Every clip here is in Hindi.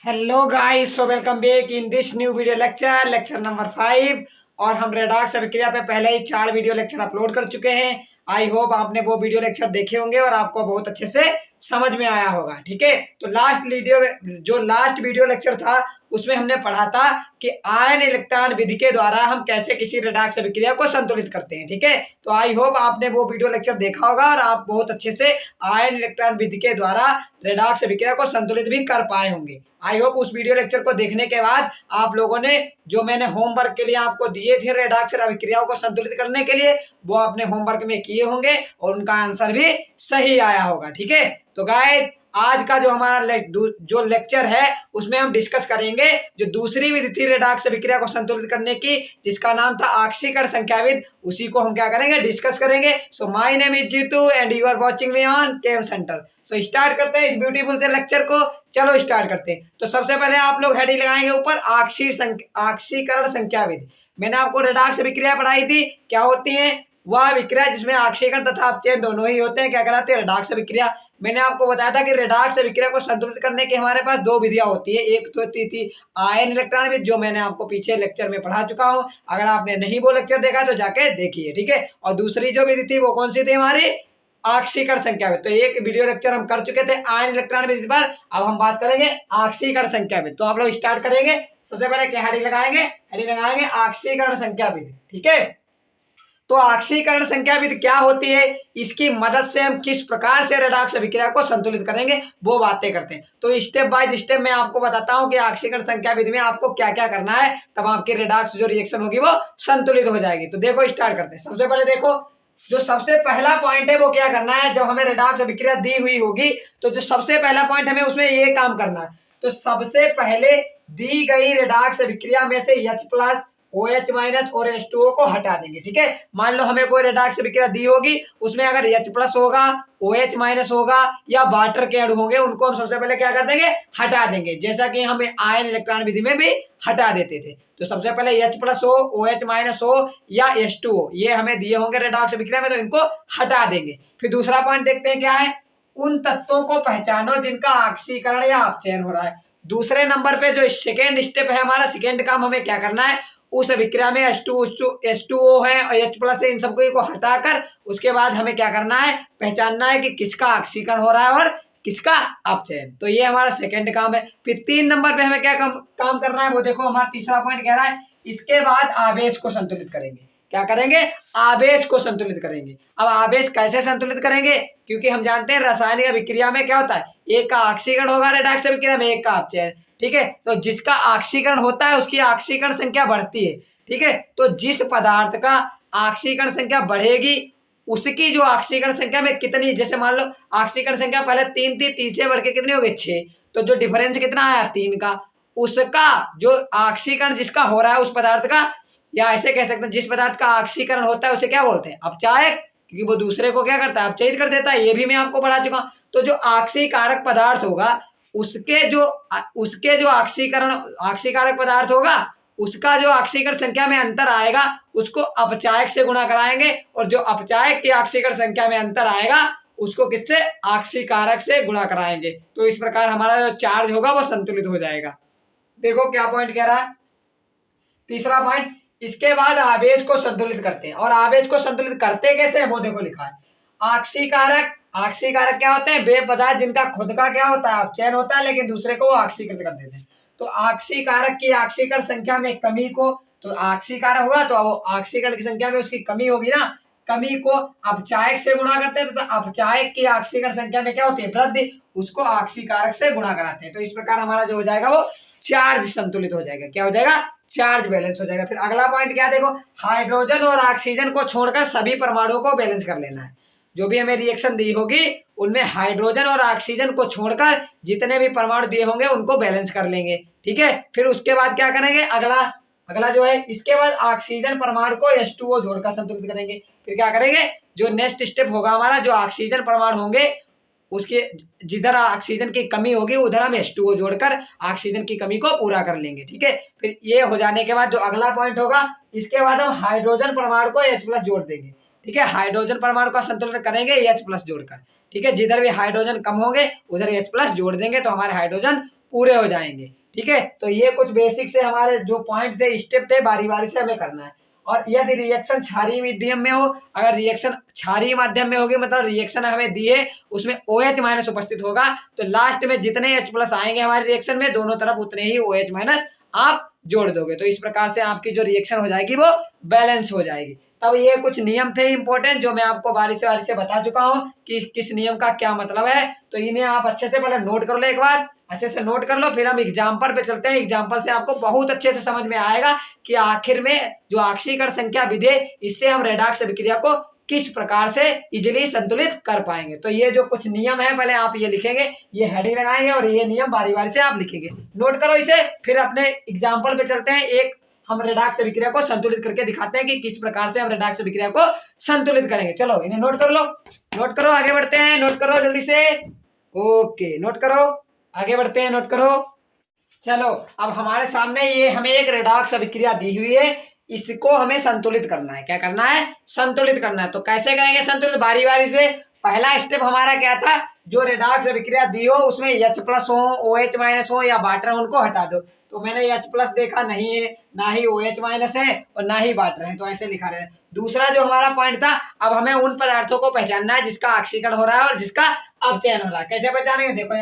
Hello guys, so welcome back in this new video lecture number 5। और हम रेडॉक्स अभिक्रिया पे पहले ही 4 वीडियो लेक्चर अपलोड कर चुके हैं। आई होप आपने वो वीडियो लेक्चर देखे होंगे और आपको बहुत अच्छे से समझ में आया होगा। ठीक है, तो लास्ट वीडियो लेक्चर था उसमें हमने पढ़ा था कि आयन इलेक्ट्रॉन विधि के द्वारा हम कैसे किसी रेडॉक्स अभिक्रिया को संतुलित करते हैं। ठीक है, तो आई होप आपने वो वीडियो लेक्चर देखा होगा और आप बहुत अच्छे से आयन इलेक्ट्रॉन विधि के द्वारा रेडॉक्स अभिक्रिया को संतुलित भी कर पाए होंगे। आई होप उस वीडियो लेक्चर को देखने के बाद आप लोगों ने जो मैंने होमवर्क के लिए आपको दिए थे रेडॉक्स अभिक्रियाओं को संतुलित करने के लिए, वो आपने होमवर्क में किए होंगे और उनका आंसर भी सही आया होगा। ठीक है, तो गाइस आज का जो हमारा जो लेक्चर है उसमें हम डिस्कस करेंगे जो दूसरी विधि थी रेडॉक्स अभिक्रिया को संतुलित करने की, जिसका नाम था आक्सीकरण संख्याविधि। उसी को हम क्या करेंगे, डिस्कस करेंगे। So my name is Jeetu and you are watching me on KM centre. So start करते हैं इस ब्यूटीफुल से लेक्चर को। चलो स्टार्ट करते हैं। तो सबसे पहले आप लोग हेडिंग लगाएंगे ऊपर आक्सीकरण संख्याविधि। मैंने आपको रेडॉक्स अभिक्रिया पढ़ाई थी, क्या होती है वह अभिक्रिया जिसमें आक्सीकरण तथा अपचयन दोनों ही होते हैं, क्या कहलाते हैं, रेडॉक्स अभिक्रिया। मैंने आपको बताया था कि रेडॉक्स अभिक्रिया को संतुलित करने के हमारे पास दो विधियां होती है। एक तो थी आयन इलेक्ट्रॉन विधि, जो मैंने आपको पीछे लेक्चर में पढ़ा चुका हूं। अगर आपने नहीं वो लेक्चर देखा तो जाके देखिए। ठीक है, और दूसरी जो विधि थी वो कौन सी थी, हमारी आक्सीकरण संख्या विधि। तो एक वीडियो लेक्चर हम कर चुके थे आयन इलेक्ट्रॉन विधि पर, अब हम बात करेंगे आक्सीकरण संख्या विधि। तो आप लोग स्टार्ट करेंगे। सबसे पहले क्या हेडिंग लगाएंगे, हेडिंग लगाएंगे आक्सीकरण संख्या विधि। ठीक है, तो आक्सीकरण संख्या विधि क्या होती है, इसकी मदद से हम किस प्रकार से रेडॉक्स अभिक्रिया को संतुलित करेंगे वो बातें करते हैं। तो स्टेप बाय स्टेप मैं आपको बताता हूं कि आक्सीकरण संख्या विधि में आपको क्या क्या करना है, तब आपकी रेडॉक्स जो रिएक्शन होगी वो संतुलित हो जाएगी। तो देखो स्टार्ट करते हैं। सबसे पहले देखो जो सबसे पहला पॉइंट है वो क्या करना है, जब हमें रेडॉक्स अभिक्रिया दी हुई होगी तो जो सबसे पहला पॉइंट हमें उसमें ये काम करना है। तो सबसे पहले दी गई रेडॉक्स अभिक्रिया में से H+ OH- और H2O को हटा देंगे। ठीक है, मान लो हमें कोई रेडॉक्स अभिक्रिया दी होगी, उसमें अगर H+ होगा, OH- होगा या वाटर के अणु होंगे, उनको हम सबसे पहले क्या कर देंगे, हटा देंगे। जैसा कि हम आयन इलेक्ट्रॉन विधि में भी हटा देते थे। तो सबसे पहले H+ हो, OH- हो या H2O, ये हमें दिए होंगे रेडॉक्स अभिक्रिया में, तो इनको हटा देंगे। फिर दूसरा पॉइंट देखते हैं क्या है, उन तत्वों को पहचानो जिनका ऑक्सीकरण या अपचयन हो रहा है। दूसरे नंबर पे जो सेकेंड स्टेप है हमारा, सेकेंड काम हमें क्या करना है, उस अभिक्रिया में H2O है और H+ है, इन सबको को हटाकर उसके बाद हमें क्या करना है, पहचानना है कि किसका ऑक्सीकरण हो रहा है और किसका अपचयन। तो ये हमारा सेकंड काम है। फिर 3 नंबर पे हमें क्या काम करना है वो देखो, हमारा तीसरा पॉइंट कह रहा है इसके बाद आवेश को संतुलित करेंगे। क्या करेंगे, आवेश को संतुलित करेंगे। अब आवेश कैसे संतुलित करेंगे, क्योंकि हम जानते हैं रासायनिक अभिक्रिया में क्या होता है, एक का ऑक्सीकरण होगा रेडॉक्स अभिक्रिया में, एक का अपचयन। ठीक है, तो जिसका ऑक्सीकरण होता है उसकी ऑक्सीकरण संख्या बढ़ती है। ठीक है, तो जिस पदार्थ का ऑक्सीकरण संख्या बढ़ेगी उसकी जो ऑक्सीकरण संख्या में कितनी, जैसे मान लो ऑक्सीकरण संख्या पहले 3 थी, 3 से बढ़ के कितनी हो गई 6, तो जो डिफरेंस कितना आया 3 का, उसका जो ऑक्सीकरण जिसका हो रहा है उस पदार्थ का, या ऐसे कह सकते हैं जिस पदार्थ का ऑक्सीकरण होता है उसे क्या बोलते हैं, अपचायक, क्योंकि वो दूसरे को क्या करता है, अपचयित कर देता है। ये भी मैं आपको पढ़ा चुका हूं। तो जो ऑक्सीकारक पदार्थ होगा उसके जो ऑक्सीकारक पदार्थ होगा उसका जो ऑक्सीकरण संख्या में अंतर आएगा उसको अपचायक से गुणा कराएंगे, और जो अपचायक की ऑक्सीकरण संख्या में अंतर आएगा उसको किससे, ऑक्सीकारक से गुणा कराएंगे। तो इस प्रकार हमारा जो चार्ज होगा वो संतुलित हो जाएगा। देखो क्या पॉइंट कह रहा है, तीसरा पॉइंट, इसके बाद आवेश को संतुलित करते हैं। और आवेश को संतुलित करते कैसे है वो देखो लिखा है, ऑक्सीकारक क्या होते हैं, वे पदार्थ जिनका खुद का क्या होता है, अपचयन होता है, लेकिन दूसरे को वो ऑक्सीकृत कर देते हैं। तो ऑक्सीकारक की ऑक्सीकरण संख्या में कमी को, तो ऑक्सीकारक हुआ तो वो ऑक्सीकरण की संख्या में उसकी कमी होगी ना, कमी को अपचायक से गुणा करते हैं। तो अपचायक की ऑक्सीकरण संख्या में क्या होती है, वृद्धि, उसको ऑक्सीकारक से गुणा कराते हैं। तो इस प्रकार हमारा जो हो जाएगा वो चार्ज संतुलित हो जाएगा। क्या हो जाएगा, चार्ज बैलेंस हो जाएगा। फिर अगला पॉइंट क्या देखो, हाइड्रोजन और ऑक्सीजन को छोड़कर सभी परमाणुओं को बैलेंस कर लेना है। जो भी हमें रिएक्शन दी होगी उनमें हाइड्रोजन और ऑक्सीजन को छोड़कर जितने भी परमाणु दिए होंगे उनको बैलेंस कर लेंगे। ठीक है, फिर उसके बाद क्या करेंगे, अगला जो है, इसके बाद ऑक्सीजन परमाणु को H2O जोड़कर संतुलित करेंगे। फिर क्या करेंगे, जो नेक्स्ट स्टेप होगा हमारा, जो ऑक्सीजन परमाणु होंगे उसके जिधर ऑक्सीजन की कमी होगी उधर हम H2O जोड़कर ऑक्सीजन की कमी को पूरा कर लेंगे। ठीक है, फिर ये हो जाने के बाद जो अगला पॉइंट होगा, इसके बाद हम हाइड्रोजन परमाणु को H+ जोड़ देंगे। ठीक है, हाइड्रोजन परमाणु का संतुलन करेंगे H+ जोड़कर। ठीक है, जिधर भी हाइड्रोजन कम होंगे उधर H+ जोड़ देंगे तो हमारे हाइड्रोजन पूरे हो जाएंगे। ठीक है, तो ये कुछ बेसिक से हमारे जो पॉइंट थे, स्टेप थे, बारी बारी से हमें करना है। और यदि रिएक्शन क्षारीय माध्यम में हो, अगर रिएक्शन क्षारीय माध्यम में होगी मतलब रिएक्शन हमें दिए उसमें OH माइनस उपस्थित होगा, तो लास्ट में जितने H प्लस आएंगे हमारे रिएक्शन में दोनों तरफ उतने ही OH माइनस आप जोड़ दोगे। तो इस प्रकार से आपकी जो रिएक्शन हो जाएगी वो बैलेंस हो जाएगी। तब ये कुछ नियम थे इंपॉर्टेंट जो मैं आपको बारी से बता चुका हूँ कि किस नियम का क्या मतलब है। तो इन्हें आप अच्छे से पहले नोट कर लो, एक बार अच्छे से नोट कर लो, फिर हम एग्जाम्पल पे चलते हैं। एग्जाम्पल से आपको बहुत अच्छे से समझ में आएगा कि आखिर में जो ऑक्सीकरण संख्या विधि है इससे हम रेडॉक्स अभिक्रिया को किस प्रकार से इजिली संतुलित कर पाएंगे। तो ये जो कुछ नियम है पहले आप ये लिखेंगे, ये हेडिंग लगाएंगे और ये नियम बारी बारी से आप लिखेंगे, नोट करो इसे। फिर अपने एग्जाम्पल पे चलते हैं, एक हम रेडॉक्स अभिक्रिया को संतुलित करके दिखाते हैं कि किस प्रकार से हम रेडॉक्स अभिक्रिया को संतुलित करेंगे। चलो इन्हें नोट कर लो, नोट करो, आगे बढ़ते हैं, नोट करो जल्दी से। ओके, नोट करो, आगे बढ़ते हैं, नोट करो। चलो अब हमारे सामने ये हमें एक रेडॉक्स अभिक्रिया दी हुई है, इसको हमें संतुलित करना है। क्या करना है? संतुलित करना है। तो कैसे करेंगे संतुलित? बारी बारी से। पहला स्टेप हमारा क्या था, जो रेडॉक्स अभिक्रिया दी हो उसमें H प्लस हो, OH माइनस हो या वाटर हो, उनको हटा दो। तो मैंने H प्लस देखा नहीं है, ना ही OH माइनस है और ना ही वाटर है, तो ऐसे लिखा रहे हैं। दूसरा जो हमारा पॉइंट था, अब हमें उन पदार्थों को पहचानना है जिसका ऑक्सीकरण हो रहा है और जिसका अपचयन हो रहा है। कैसे पहचानेंगे? देखो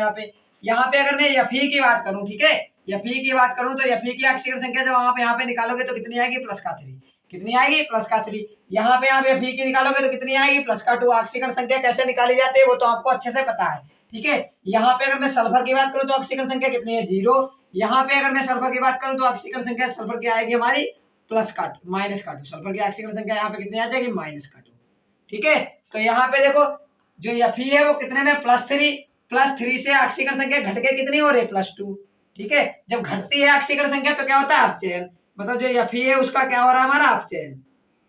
यहाँ पे अगर मैं Fe की बात करूं, ठीक है, Fe की बात करूं तो Fe की ऑक्सीकरण संख्या जब आप यहाँ पे निकालोगे तो कितनी आएगी? प्लस का 3। कितनी आएगी? प्लस का 3। यहाँ पे आप Fe की निकालोगे तो कितनी आएगी? प्लस का 2। ऑक्सीकरण संख्या कैसे निकाली जाती है वो तो आपको अच्छे से पता है, ठीक है। यहाँ पे अगर मैं सल्फर की बात करूं तो ऑक्सीकरण संख्या कितनी है? 0। यहाँ पे अगर मैं सल्फर की बात करूं तो ऑक्सीकरण संख्या सल्फर की आएगी हमारी प्लस का 2, माइनस का 2। सल्फर की ऑक्सीकरण संख्या यहाँ पे कितनी आ जाएगी? माइनस का 2, ठीक है। तो यहाँ पे देखो जो Fe है वो कितने में? +3 से ऑक्सीकरण संख्या घट के कितनी हो रही है? +2, ठीक है। जब घटती है ऑक्सीकरण संख्या तो क्या होता है? अपचयन। मतलब जो Fe है उसका क्या हो रहा है? हमारा अपचयन।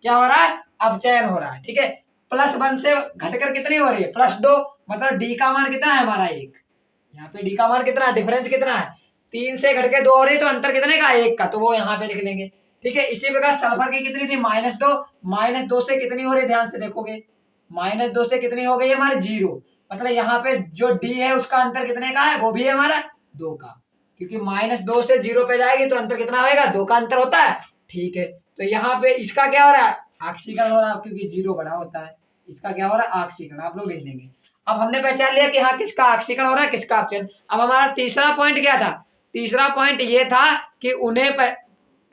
क्या हो रहा है? अपचयन हो रहा है, ठीक है। +1 से घटकर कितनी हो रही है? +2। मतलब D का मान कितना है हमारा? 1। यहाँ पे D का मान कितना है? डिफरेंस कितना है? 3 से घट के 2 हो रही है तो अंतर कितने का? 1 का, तो वो यहाँ पे लिख लेंगे, ठीक है। इसी प्रकार सल्फर की कितनी थी? -2। -2 से कितनी हो रही है? ध्यान से देखोगे, -2 से कितनी हो गई हमारी? 0। मतलब यहाँ पे जो D है उसका अंतर कितने का है? वो भी है हमारा 2 का, क्योंकि -2 से 0 पे जाएगी तो अंतर कितना होगा? 2 का अंतर होता है, ठीक है। तो यहाँ पे इसका क्या हो रहा है? ऑक्सीकरण हो रहा है, क्योंकि 0 बड़ा होता है। इसका क्या हो रहा है? ऑक्सीकरण, आप लोग लिख लेंगे। अब हमने पहचान लिया कि हाँ किसका ऑक्सीकरण हो रहा है, किसका अपचयन। अब हमारा तीसरा पॉइंट क्या था? तीसरा पॉइंट ये था कि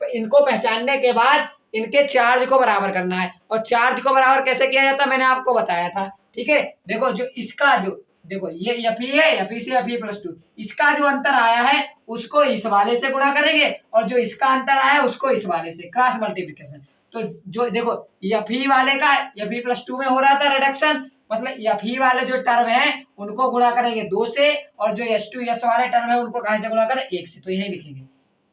इनको पहचानने के बाद इनके चार्ज को बराबर करना है। और चार्ज को बराबर कैसे किया जाता है मैंने आपको बताया था, ठीक है। देखो जो इसका जो देखो ये Fe है, Fe से Fe+2, इसका जो अंतर आया है उसको इस वाले से गुणा करेंगे और जो इसका अंतर आया है उसको इस वाले से, क्रॉस मल्टीप्लिकेशन। तो जो देखो Fe वाले का Fe+2 में हो रहा था रिडक्शन, मतलब Fe वाले जो टर्म है उनको गुणा करेंगे 2 से और जो H2S वाले टर्म है उनको कहां से गुणा करें? 1 से। तो यही लिखेंगे।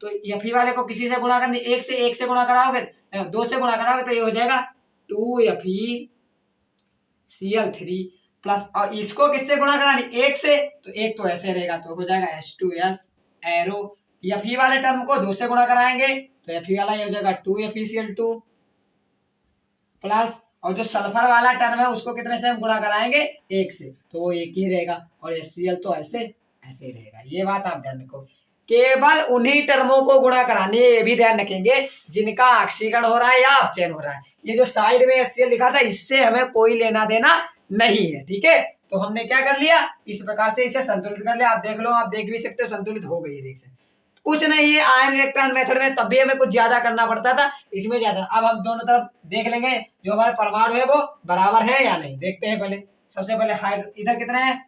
तो Fe वाले को किसी से गुणा करने 1 से गुणा कराओगे, 2 से गुणा कराओगे तो ये हो जाएगा 2FeCl3 प्लस, और इसको किससे गुणा करानी? 1 से, तो 1 तो ऐसे रहेगा तो हो जाएगा H2S एरो। Fe वाले टर्म को 2 से गुणा कराएंगे तो Fe वाला ये हो जाएगा 2FeCl2 प्लस, और जो सल्फर वाला टर्म है उसको कितने से हम गुणा कराएंगे? 1 से, तो वो 1 ही रहेगा और HCl तो ऐसे ऐसे रहेगा। ये बात आप ध्यान रखो, केवल उन्हीं टर्मों को गुणा करानी है, ये भी ध्यान रखेंगे जिनका ऑक्सीकरण हो रहा है या अपचयन हो रहा है। ये जो साइड में HCl लिखा था इससे हमें कोई लेना देना नहीं है, ठीक है। तो हमने क्या कर लिया? इस प्रकार से इसे संतुलित कर लिया। आप देख लो, आप देख भी सकते हो संतुलित हो गई है। कुछ नहीं है, आयन इलेक्ट्रॉन मेथड में तब भी हमें कुछ ज्यादा करना पड़ता था, इसमें ज्यादा। अब हम दोनों तरफ देख लेंगे जो हमारे परमाणु है वो बराबर है या नहीं, देखते हैं। पहले सबसे पहले इधर कितने हैं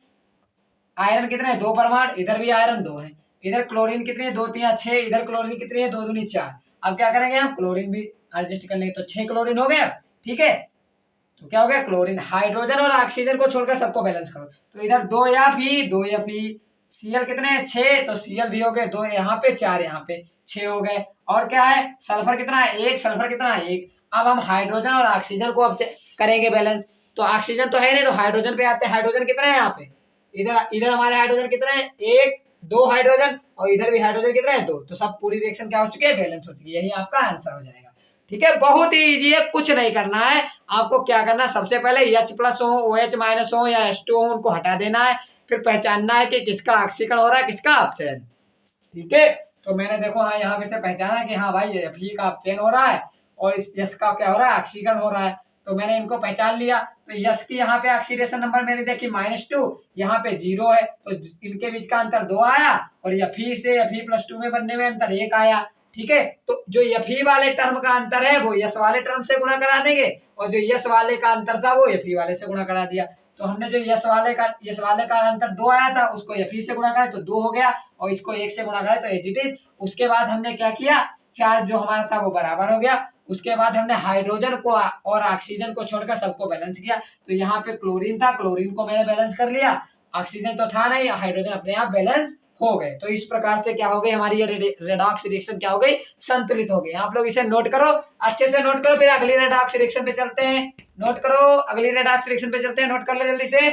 आयरन? कितने हैं? 2 परमाणु। इधर भी आयरन 2 है। इधर क्लोरीन कितने? 2 3 6। इधर क्लोरीन कितनी है? 2 दूनी 4। अब क्या करेंगे हम? क्लोरीन भी एडजस्ट कर लेंगे, तो 6 क्लोरीन हो गया, ठीक है। तो क्या हो गया? क्लोरीन। हाइड्रोजन और ऑक्सीजन को छोड़कर सबको बैलेंस करो, तो इधर 2 Fe Cl कितने हैं? 6, तो Cl भी हो गए 2, यहाँ पे 4, यहाँ पे 6 हो गए। और क्या है? सल्फर कितना है? 1। सल्फर कितना है? 1। अब हम हाइड्रोजन और ऑक्सीजन को अब करेंगे बैलेंस, तो ऑक्सीजन तो है नहीं, तो हाइड्रोजन पे आते हैं। हाइड्रोजन कितने हैं यहाँ पे? इधर हमारे हाइड्रोजन कितने हैं? 1 2 हाइड्रोजन, और इधर भी हाइड्रोजन कितने हैं? 2। तो सब पूरी रिएक्शन क्या हो चुकी है? बैलेंस हो चुकी है। यही आपका आंसर हो जाएगा, ठीक है। बहुत ही इजी है, कुछ नहीं करना है आपको। क्या करना है? सबसे पहले H+ हो, OH- हो या H2 हो, उनको हटा देना है। फिर पहचानना है कि किसका ऑक्सीकरण हो रहा है, किसका अपचयन, ठीक है। तो मैंने देखो हाँ यहाँ पे से पहचाना कि हाँ भाई Fe का अपचयन हो रहा है और इस यस का क्या हो रहा है, ऑक्सीकरण हो रहा है। तो मैंने इनको पहचान लिया। तो यस की यहाँ पे ऑक्सीडेशन नंबर मैंने देखी -2, यहाँ पे 0 है, तो इनके बीच का अंतर 2 आया और Fe से Fe+2 में बनने में अंतर 1 आया। ठीक है। तो जो Fe वाले टर्म का अंतर है वो यस वाले टर्म से गुणा करा देंगे और जो यस वाले का अंतर था वो Fe वाले से गुणा करा दिया। तो हमने जो यस वाले का अंतर 2 आया था उसको Fe से गुणा करा तो 2 हो गया और इसको 1 से गुणा करा तो एज इट इज। उसके बाद हमने क्या किया, चार्ज जो हमारा था वो बराबर हो गया। उसके बाद हमने हाइड्रोजन को और ऑक्सीजन को छोड़कर सबको बैलेंस किया। तो यहाँ पे क्लोरीन था, क्लोरीन को मैंने बैलेंस कर लिया, ऑक्सीजन तो था नहीं, हाइड्रोजन अपने आप बैलेंस हो गए। तो इस प्रकार से क्या हो गई हमारी ये रेडॉक्स रिएक्शन क्या हो गई, संतुलित हो गई। आप लोग इसे नोट करो, अच्छे से नोट करो, फिर अगली रेडॉक्स रिएक्शन पे चलते हैं। नोट करो, अगली रेडॉक्स रिएक्शन पे चलते हैं, नोट कर लो जल्दी से।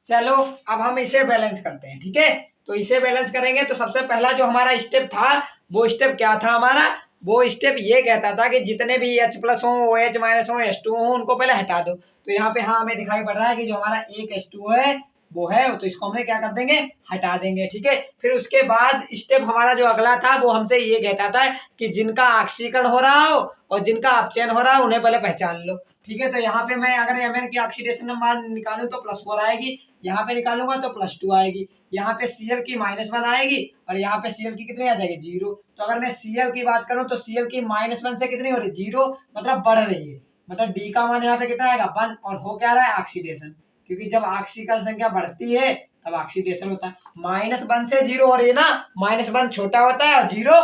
चलो अब हम इसे बैलेंस करते हैं। ठीक है। तो इसे बैलेंस करेंगे तो सबसे पहला जो हमारा स्टेप था वो स्टेप क्या था हमारा, वो स्टेप ये कहता था कि जितने भी H+ हो, OH- हो, H2 हो, उनको पहले हटा दो। तो यहाँ पे हाँ हमें दिखाई पड़ रहा है कि जो हमारा एक H2 है वो है, तो इसको हमने क्या कर देंगे, हटा देंगे। ठीक है। फिर उसके बाद स्टेप हमारा जो अगला था वो हमसे ये कहता था कि जिनका ऑक्सीकरण हो रहा हो और जिनका अपचयन हो रहा है उन्हें पहले पहचान लो। ठीक है। तो यहाँ पे मैं अगर Mn की ऑक्सीडेशन नंबर निकालूं तो +4 आएगी, यहाँ पे निकालूंगा तो +2 आएगी, यहाँ पे Cl की -1 आएगी और यहाँ पे Cl की कितनी आ जाएगी, 0। तो अगर मैं Cl की बात करूं तो Cl की -1 से कितनी हो रही है, 0, मतलब बढ़ रही है। मतलब D का मान यहाँ पे कितना आएगा, 1, और हो क्या रहा है, ऑक्सीडेशन। क्योंकि जब ऑक्सीकरण संख्या बढ़ती है तब ऑक्सीडेशन होता है। -1 से 0 हो रही है ना, -1 छोटा होता है और 0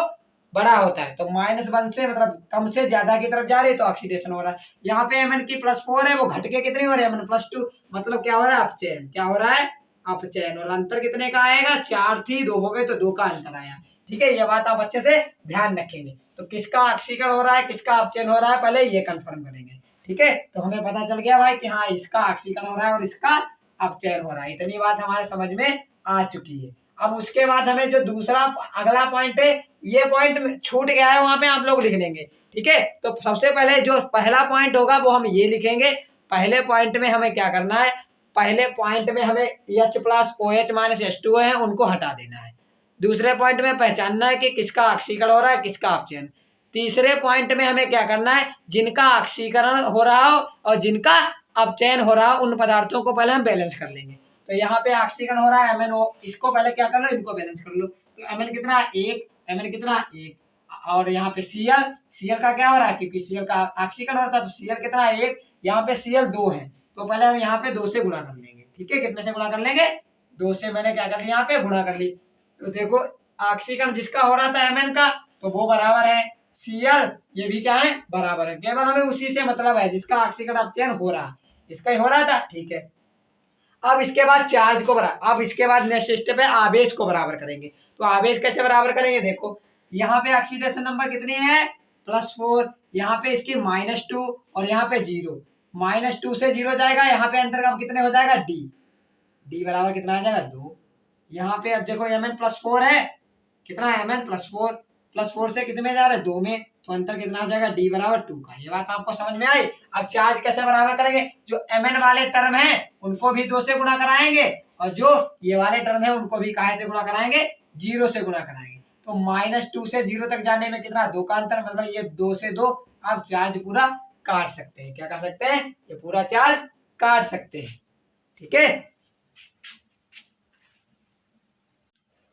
बड़ा होता है। तो -1 से मतलब कम से ज्यादा की तरफ जा रही है तो ऑक्सीडेशन हो रहा है। यहाँ पे Mn की +4 है, वो घट के कितनी हो रही है, Mn+2, मतलब क्या हो रहा है, अपचयन। क्या हो रहा है, अपचयन। और अंतर कितने का आएगा, 4 थी 2 हो गए तो 2 का अंतर आया। ठीक है। ये बात आप अच्छे से ध्यान रखेंगे। तो किसका ऑक्सीकरण हो रहा है, किसका अपचयन हो रहा है, पहले ये कंफर्म करेंगे। ठीक है। तो हमें पता चल गया भाई कि हाँ इसका ऑक्सीकरण हो रहा है और इसका अपचयन हो रहा है। इतनी बात हमारे समझ में आ चुकी है। अब उसके बाद हमें जो दूसरा अगला पॉइंट है, ये पॉइंट छूट गया है, वहां पे आप लोग लिख लेंगे। ठीक है। तो सबसे पहले जो पहला पॉइंट होगा वो हम ये लिखेंगे। पहले पॉइंट में हमें क्या करना है, पहले पॉइंट में हमें H+OH- है उनको हटा देना है। दूसरे पॉइंट में पहचानना है कि किसका ऑक्सीकरण हो रहा है, किसका अपचयन। तीसरे पॉइंट में हमें क्या करना है, जिनका ऑक्सीकरण हो रहा हो और जिनका अपचयन हो रहा हो उन पदार्थों को पहले हम बैलेंस कर लेंगे। तो यहाँ पे ऑक्सीकरण हो रहा है MnO, इसको पहले क्या कर लो, इनको बैलेंस कर लो। तो Mn कितना, 1, Mn कितना, 1, और यहाँ पे Cl का क्या हो रहा है, क्योंकि Cl का ऑक्सीकरण होता है तो Cl कितना, 1, यहाँ पे Cl 2 है, तो पहले हम यहाँ पे 2 से गुणा कर लेंगे। ठीक है। कितने से गुणा कर लेंगे, 2 से। मैंने क्या कर लिया, यहाँ पे गुणा कर ली। तो देखो ऑक्सीकरण जिसका हो रहा था Mn का, तो वो बराबर है Cl, ये भी क्या है, बराबर है। केवल हमें उसी से मतलब है जिसका ऑक्सीकरण अपचयन हो रहा है, इसका ही हो रहा था। ठीक है। अब इसके बाद चार्ज को अब इसके बाद नेक्स्ट स्टेप है आवेश को बराबर करेंगे। तो आवेश कैसे बराबर करेंगे, देखो यहाँ पे ऑक्सीडेशन नंबर कितनी है, +4, यहाँ पे इसकी -2 और यहाँ पे 0। -2 से 0 जाएगा, यहाँ पे अंतर का कितने हो जाएगा, D बराबर कितना आ जाएगा, 2। यहाँ पे अब देखो Mn+4 है, कितना है, Mn+4 से कितने जा रहे हैं, 2 में, तो अंतर कितना हो जाएगा, D बराबर 2 का। ये बात आपको समझ में आई। अब चार्ज कैसे बराबर करेंगे, जो Mn वाले टर्म है उनको भी 2 से गुणा कराएंगे और जो ये वाले टर्म है उनको भी काहे से गुणा कराएंगे, 0 से गुणा कराएंगे। तो -2 से 0 तक जाने में कितना, 2 का अंतर, मतलब ये 2 से 2 आप चार्ज पूरा काट सकते हैं। क्या कर सकते हैं, ये पूरा चार्ज काट सकते हैं। ठीक है।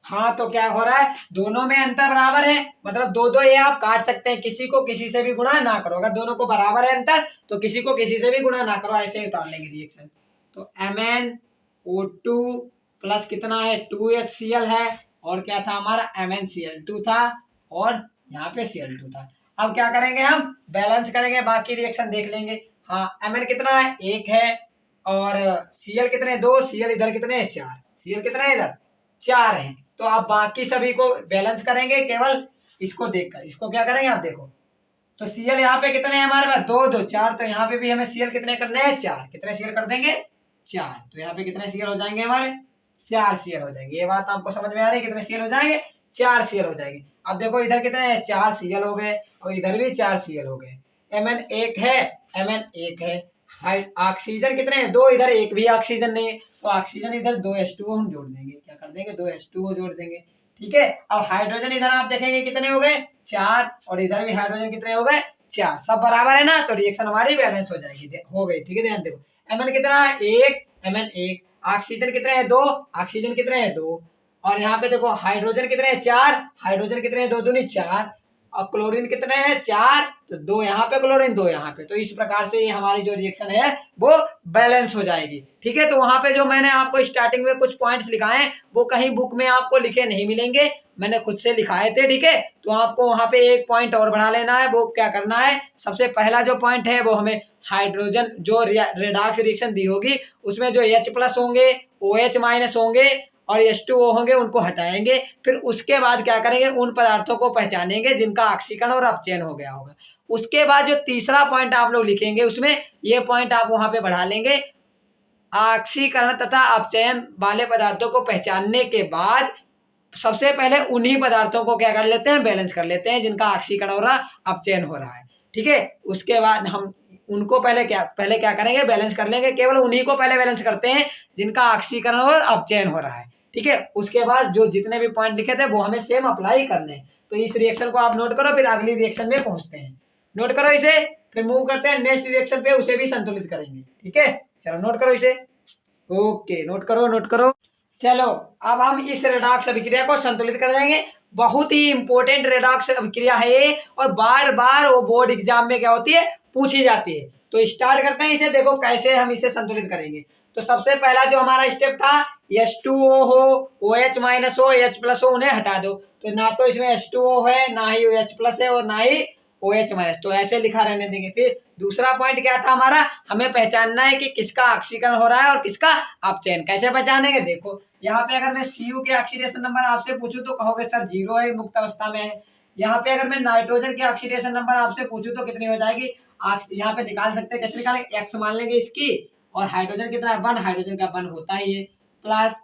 हाँ तो क्या हो रहा है, दोनों में अंतर बराबर है, मतलब 2 ये आप काट सकते हैं, किसी को किसी से भी गुणा ना करो। अगर दोनों को बराबर है अंतर तो किसी को किसी से भी गुणा ना करो, ऐसे ही उतार लेंगे रिएक्शन। तो MnO2 प्लस कितना है, 2HCl है, और क्या था हमारा, MnCl2 था, और यहाँ पे Cl2 था। अब क्या करेंगे, हम बैलेंस करेंगे, बाकी रिएक्शन देख लेंगे। हाँ Mn कितना है, 1 है, और Cl कितने, 2, Cl इधर कितने हैं, 4, Cl कितने हैं इधर, 4 है। तो आप बाकी सभी को बैलेंस करेंगे, केवल इसको देखकर। इसको क्या करेंगे, आप देखो तो Cl यहाँ पे कितने हैं हमारे पास, 2, 2, 4, तो यहाँ पे भी हमें Cl कितने करने हैं, 4। कितने Cl कर देंगे, 4। तो यहाँ पे कितने Cl हो जाएंगे हमारे, 4 Cl हो जाएंगे। ये बात आपको समझ में आ रही है, कितने Cl हो जाएंगे, 4 Cl हो जाएंगे। अब देखो इधर कितने हैं, 4 Cl हो गए और इधर भी 4 Cl हो गए। Mn 1 है, Mn 1 है। ऑक्सीजन कितने हैं, 2, इधर एक भी ऑक्सीजन नहीं है, तो ऑक्सीजन इधर 2H2 हम जोड़ देंगे। क्या कर देंगे, 2H2 जोड़ देंगे। ठीक है। अब हाइड्रोजन इधर आप देखेंगे कितने हो गए 4, और इधर भी हाइड्रोजन कितने हो गए 4, सब बराबर है ना, तो रिएक्शन हमारी बैलेंस हो जाएगी, हो गई। ठीक है, ध्यान देखो Mn कितना है 1, Mn 1, ऑक्सीजन कितने हैं 2, ऑक्सीजन कितने हैं 2, और यहाँ पे देखो हाइड्रोजन कितने हैं 4, हाइड्रोजन कितने हैं 2 दूनी 4, और क्लोरीन कितने हैं 4, तो 2 यहाँ पे क्लोरीन 2 यहाँ पे, तो इस प्रकार से ये हमारी जो रिएक्शन है वो बैलेंस हो जाएगी। ठीक है, तो वहां पे जो मैंने आपको स्टार्टिंग में कुछ पॉइंट्स लिखाए वो कहीं बुक में आपको लिखे नहीं मिलेंगे, मैंने खुद से लिखाए थे। ठीक है, तो आपको वहां पे एक पॉइंट और बढ़ा लेना है। वो क्या करना है, सबसे पहला जो पॉइंट है वो हमें हाइड्रोजन जो रेडॉक्स रिएक्शन दी होगी उसमें जो H+ होंगे, OH- होंगे और H2O होंगे, उनको हटाएंगे। फिर उसके बाद क्या करेंगे, उन पदार्थों को पहचानेंगे जिनका ऑक्सीकरण और अपचयन हो गया होगा। उसके बाद जो तीसरा पॉइंट आप लोग लिखेंगे उसमें ये पॉइंट आप वहां पे बढ़ा लेंगे, ऑक्सीकरण तथा अपचयन वाले पदार्थों को पहचानने के बाद सबसे पहले उन्हीं पदार्थों को क्या कर लेते हैं, बैलेंस कर लेते हैं जिनका ऑक्सीकरण हो रहा, अपचयन हो रहा है। ठीक है, उसके बाद हम उनको पहले क्या करेंगे, बैलेंस कर लेंगे। केवल उन्हीं को पहले बैलेंस करते हैं जिनका ऑक्सीकरण और अपचयन हो रहा है। ठीक है, उसके बाद जो जितने भी पॉइंट लिखे थे वो हमें सेम अप्लाई करने हैं। तो इस रिएक्शन को आप नोट करो, फिर अगली रिएक्शन में पहुंचते हैं। नोट करो इसे, फिर मूव करते हैं नेक्स्ट रिएक्शन पे, उसे भी संतुलित करेंगे। ठीक है, चलो नोट करो इसे। ओके, नोट करो नोट करो। चलो अब हम इस रेडॉक्स अभिक्रिया को संतुलित कर लेंगे। बहुत ही इंपॉर्टेंट रेडॉक्स अभिक्रिया है ये, और बार बार वो बोर्ड एग्जाम में क्या होती है, पूछी जाती है। तो स्टार्ट करते हैं इसे, देखो कैसे हम इसे संतुलित करेंगे। तो सबसे पहला जो हमारा स्टेप था, H2O हो, OH- हो, H+ हो, उन्हें हटा दो। तो ना तो इसमें H2O है, ना ही OH+ है, और ना ही OH-, तो ऐसे लिखा रहने देंगे। फिर दूसरा पॉइंट क्या था हमारा, हमें पहचानना है कि किसका ऑक्सीकरण हो रहा है और किसका अपचयन। कैसे पहचानेंगे, देखो यहाँ पे अगर मैं Cu के ऑक्सीडेशन नंबर आपसे पूछूं तो कहोगे सर 0 है, मुक्त अवस्था में है। यहाँ पे अगर मैं नाइट्रोजन के ऑक्सीडेशन नंबर आपसे पूछूं तो कितनी हो जाएगी, यहाँ पे निकाल सकते हैं, कैसे निकालेंगे, x मान लेंगे इसकी, और हाइड्रोजन कितना है 1, हाइड्रोजन का 1 होता ही है, प्लस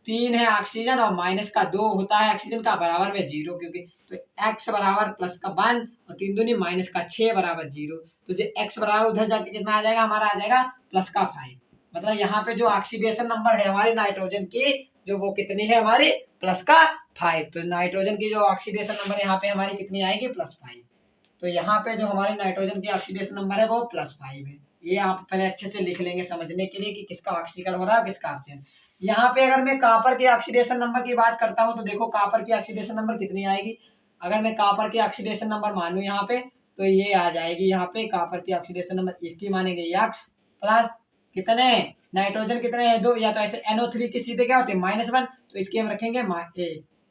3 है ऑक्सीजन और माइनस का 2 होता है ऑक्सीजन का, बराबर में 0, क्योंकि तो x बराबर प्लस का 1 और 3 दूनी माइनस का 6 बराबर 0। तो जो x बराबर उधर जाके कितना आ जाएगा, हमारा आ जाएगा प्लस का 5। मतलब यहाँ पे जो ऑक्सीडेशन नंबर है हमारी नाइट्रोजन की, जो वो कितनी है हमारी प्लस का 5। तो नाइट्रोजन की जो ऑक्सीडेशन नंबर यहाँ पे हमारी कितनी आएगी, +5। तो यहाँ पे जो हमारी नाइट्रोजन की ऑक्सीडेशन नंबर है वो +5 है। ये आप पहले अच्छे से लिख लेंगे समझने के लिए कि किसका ऑक्सीकरण हो रहा है, किसका अपचयन। यहाँ पे अगर मैं कॉपर के ऑक्सीडेशन नंबर की बात करता हूँ तो देखो कॉपर की ऑक्सीडेशन नंबर कितनी आएगी। अगर मैं कॉपर के ऑक्सीडेशन नंबर मानूं यहाँ पे, तो ये आ जाएगी, यहाँ पे कॉपर की ऑक्सीडेशन नंबर इसकी मानेंगे x प्लस कितने, नाइट्रोजन कितने हैं 2, या तो ऐसे NO3 की सीधे क्या होती है -1, तो इसकी हम रखेंगे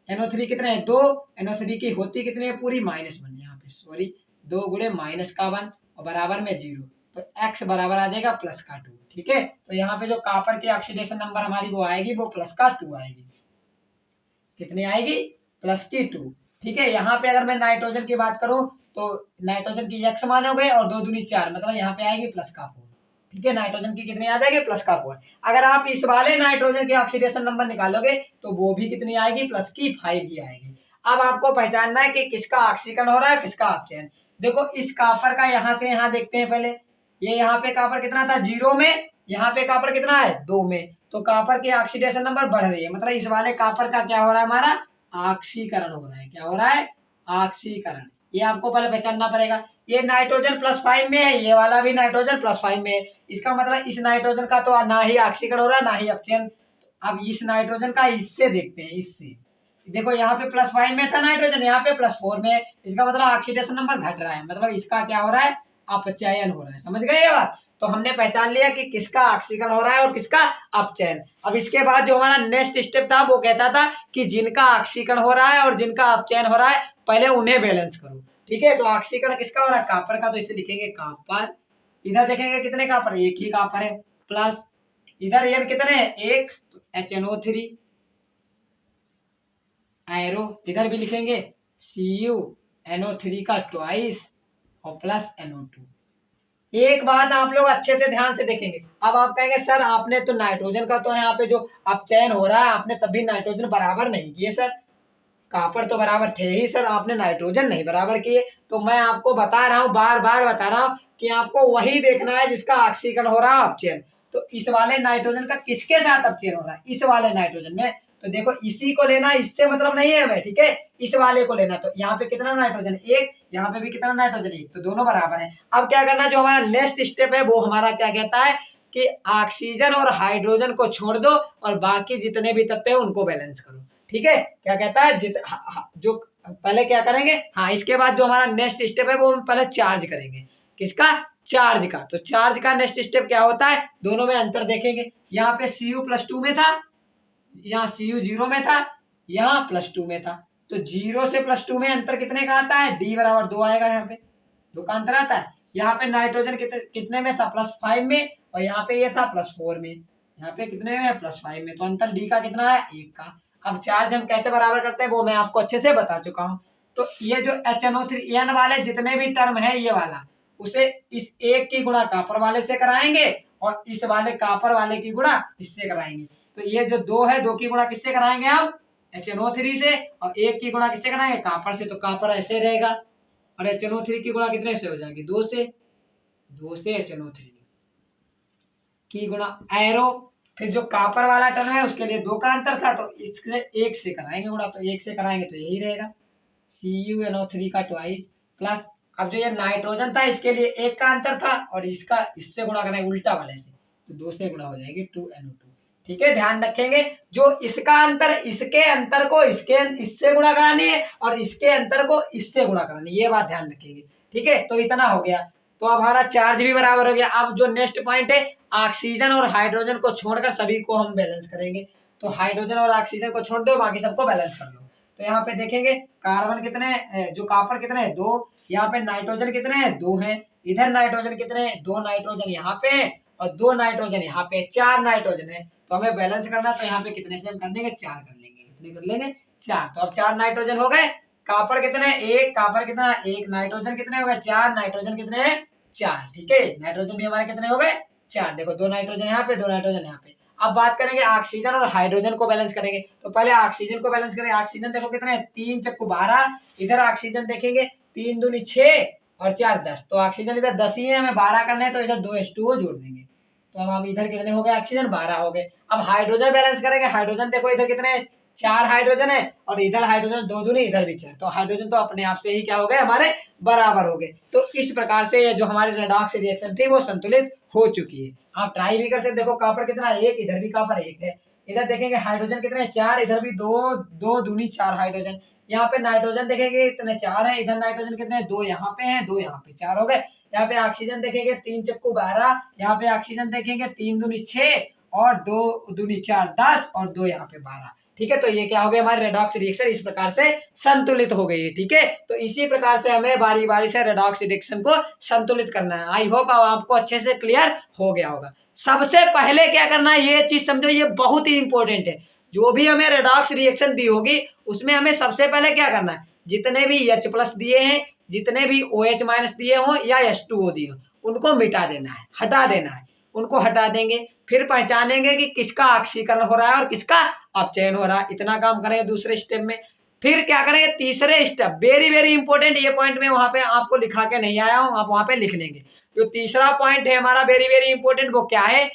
NO3 कितने हैं 2, NO3 की होती कितनी है पूरी -1, यहाँ पे सॉरी 2 गुणे माइनस का 1 और बराबर में 0, तो x बराबर आ जाएगा प्लस का 2। ठीक है, तो यहाँ पे जो कॉपर की ऑक्सीडेशन नंबर हमारी वो आएगी, वो प्लस का 2 आएगी। कितनी आएगी, प्लस की 2। ठीक है, यहाँ पे अगर मैं नाइट्रोजन की बात करूं तो नाइट्रोजन की x मानोगे और 2 दूनी 4, मतलब यहाँ पे आएगी प्लस का 4। ठीक है, नाइट्रोजन की कितनी आ जाएगी, प्लस का 4। अगर आप इस वाले नाइट्रोजन के ऑक्सीडेशन नंबर निकालोगे तो वो भी कितनी आएगी, प्लस की 5 ही आएगी। अब आपको पहचानना है कि किसका ऑक्सीकरण हो रहा है, किसका अपचयन। देखो इस कॉपर का यहाँ से यहाँ देखते हैं पहले, ये यहाँ पे कॉपर कितना था 0 में, यहाँ पे कॉपर कितना है 2 में, तो कॉपर की ऑक्सीडेशन नंबर बढ़ रही है, मतलब इस वाले कॉपर का क्या हो रहा है, हमारा ऑक्सीकरण हो रहा है। क्या हो रहा है, ऑक्सीकरण। ये आपको पहले पहचानना पड़ेगा। ये नाइट्रोजन +5 में है, ये वाला भी नाइट्रोजन +5 में है, इसका मतलब इस नाइट्रोजन का तो ना ही ऑक्सीकरण हो रहा है ना ही अपचयन। अब इस नाइट्रोजन का इससे देखते हैं, इससे देखो यहाँ पे +5 में था नाइट्रोजन, यहाँ पे +4 में है, इसका मतलब ऑक्सीडेशन नंबर घट रहा है, मतलब इसका क्या हो रहा है, अपचयन हो रहा है। समझ गए ये बात। तो हमने पहचान लिया कि किसका ऑक्सीकरण हो रहा है और किसका अपचयन। अब इसके बाद जो हमारा नेक्स्ट स्टेप था वो कहता था कि जिनका ऑक्सीकरण हो रहा है और जिनका अपचयन हो रहा है पहले उन्हें बैलेंस करो। ठीक है, तो ऑक्सीकरण किसका हो रहा है, कॉपर का, तो इसे लिखेंगे कॉपर। इधर देखेंगे कितने कॉपर, एक ही कॉपर है, प्लस इधर एन कितने हैं 1, तो HNO3 एरो, इधर भी लिखेंगे CuNO3 का ट्वाइस और प्लस NO2। एक बात आप लोग अच्छे से ध्यान से देखेंगे। अब आप कहेंगे सर आपने तो नाइट्रोजन का तो यहाँ पे जो अपचयन हो रहा है आपने तभी नाइट्रोजन बराबर नहीं किए सर, कॉपर तो बराबर थे ही सर, आपने नाइट्रोजन नहीं बराबर किए। तो मैं आपको बता रहा हूँ, बार बार बता रहा हूँ कि आपको वही देखना है जिसका ऑक्सीकरण हो रहा है, अपचयन। तो इस वाले नाइट्रोजन का किसके साथ अपचयन हो रहा है, इस वाले नाइट्रोजन में, तो देखो इसी को लेना, इससे मतलब नहीं है हमें, ठीक है, इस वाले को लेना। तो यहाँ पे कितना नाइट्रोजन एक, यहाँ पे भी कितना नाइट्रोजन एक, तो दोनों बराबर है। अब क्या करना, जो हमारा नेक्स्ट स्टेप है वो हमारा क्या कहता है कि ऑक्सीजन और हाइड्रोजन को छोड़ दो और बाकी जितने भी तत्व है उनको बैलेंस करो। ठीक है, क्या कहता है जो पहले क्या करेंगे, हाँ इसके बाद जो हमारा नेक्स्ट स्टेप है वो हम पहले चार्ज करेंगे। किसका, चार्ज का। तो चार्ज का नेक्स्ट स्टेप क्या होता है, दोनों में अंतर देखेंगे। यहाँ पे Cu+2 में था, यहाँ Cu 0 में था, यहाँ +2 में था। तो 0 से +2 में अंतर कितने का आता है, D बराबर 2 आएगा। यहाँ पे 2 का अंतर आता है। यहाँ पे नाइट्रोजन कितने में था, +5 में, और यहाँ पे ये था +4 में। यहाँ पे कितने में है, +5 में। तो अंतर D का कितना है, 1 का। अब चार्ज हम कैसे बराबर करते हैं वो मैं आपको अच्छे से बता चुका हूँ। तो ये जो HNO3 वाले जितने भी टर्म है ये वाला, उसे इस एक की गुणा कॉपर वाले से कराएंगे और इस वाले कॉपर वाले की गुणा इससे कराएंगे। तो ये जो 2 है, 2 की गुणा किससे कराएंगे हम, HNO3 से, और 1 की गुणा किससे कराएंगे, कॉपर से। तो कॉपर ऐसे रहेगा और HNO3 की गुणा कितने से हो जाएगी, 2 से। 2 से HNO3 की गुणा एरो, फिर जो कॉपर वाला टर्म है उसके लिए 2 का अंतर था, तो इससे 1 से कराएंगे गुणा। तो 1 से कराएंगे तो यही रहेगा, CuNO3 का ट्वाइस प्लस। अब जो ये नाइट्रोजन था इसके लिए 1 का अंतर था और इसका इससे गुणा करेंगे उल्टा वाले से, तो 2 से गुणा हो जाएगी 2NO2। ठीक है, ध्यान रखेंगे जो इसका अंतर, इसके अंतर को इससे गुणा करानी है और इसके अंतर को इससे गुणा करानी है, ये बात ध्यान रखेंगे। ठीक है, तो इतना हो गया। तो अब हमारा चार्ज भी बराबर हो गया। अब जो नेक्स्ट पॉइंट है, ऑक्सीजन और हाइड्रोजन को छोड़कर सभी को हम बैलेंस करेंगे। तो हाइड्रोजन और ऑक्सीजन को छोड़ दो, बाकी सबको बैलेंस कर लो। तो यहाँ पे देखेंगे कार्बन कितने, जो कॉपर कितने हैं, 2। यहाँ पे नाइट्रोजन कितने हैं, 2 हैं। इधर नाइट्रोजन कितने हैं, 2 नाइट्रोजन यहाँ पे और 2 नाइट्रोजन यहाँ पे, 4 नाइट्रोजन है। तो हमें बैलेंस करना, तो यहाँ पे कितने से हम कर देंगे, 4 कर लेंगे। कितने कर लेंगे, 4। तो अब 4 नाइट्रोजन हो गए। कॉपर कितने, 1, कॉपर कितना 1, नाइट्रोजन कितने हो गए, 4, नाइट्रोजन कितने हैं, 4। ठीक है, नाइट्रोजन भी हमारे कितने हो गए, 4। देखो 2 नाइट्रोजन यहाँ पे, 2 नाइट्रोजन यहाँ पे। अब बात करेंगे ऑक्सीजन और हाइड्रोजन को बैलेंस करेंगे। तो पहले ऑक्सीजन को बैलेंस करेंगे। ऑक्सीजन देखो कितने हैं, 3 चक्कू 12। इधर ऑक्सीजन देखेंगे 3 दूनी 6 और 4 10। तो ऑक्सीजन इधर 10 ही है, हमें 12 करना है, तो इधर 2 H2O जोड़ देंगे। तो हम इधर कितने हो गए, ऑक्सीजन 12 हो गए। अब हाइड्रोजन बैलेंस करेंगे। हाइड्रोजन देखो इधर कितने, 4 हाइड्रोजन है और इधर हाइड्रोजन 2 दूनी, इधर भी 4। तो हाइड्रोजन तो अपने आप से ही क्या हो गए, हमारे बराबर हो गए। तो इस प्रकार से ये जो हमारी रेडॉक्स रिएक्शन थी वो संतुलित हो चुकी है। आप ट्राई भी कर सकते, देखो कॉपर कितना 1, इधर भी कॉपर 1 है। इधर देखेंगे हाइड्रोजन कितने 4, इधर भी 2 दूनी 4 हाइड्रोजन। यहाँ पे नाइट्रोजन देखेंगे इतने 4 है, इधर नाइट्रोजन कितने 2 यहाँ पे हैं, 2 यहाँ पे, 4 हो गए। यहाँ पे ऑक्सीजन देखेंगे 3 चक्कू 12। यहाँ पे ऑक्सीजन देखेंगे 3 दूनी 6 और 2 दूनी 4 10 और 2 यहाँ पे 12। ठीक है, तो ये क्या हो गया, हमारे रेडॉक्स रिएक्शन इस प्रकार से संतुलित हो गई है। ठीक है, तो इसी प्रकार से हमें बारी बारी से रेडॉक्स रिएक्शन को संतुलित करना है। आई होप अब आपको अच्छे से क्लियर हो गया होगा। सबसे पहले क्या करना है, ये चीज समझो, ये बहुत ही इंपॉर्टेंट है। जो भी हमें रेडॉक्स रिएक्शन दी होगी उसमें हमें सबसे पहले क्या करना है, जितने भी H+ दिए हैं, जितने भी OH- दिए हों या H2O दिए हों, उनको मिटा देना है, हटा देना है। उनको हटा देंगे, फिर पहचानेंगे कि किसका ऑक्सीकरण हो रहा है और किसका अपचयन हो रहा है। इतना काम करेंगे दूसरे स्टेप में। फिर क्या करेंगे, तीसरे स्टेप, वेरी वेरी इंपॉर्टेंट, ये पॉइंट में वहां पे आपको लिखा के नहीं आया हूं, आप वहां पे लिख लेंगे। जो तीसरा पॉइंट है हमारा वेरी वेरी इंपॉर्टेंट, वो क्या है,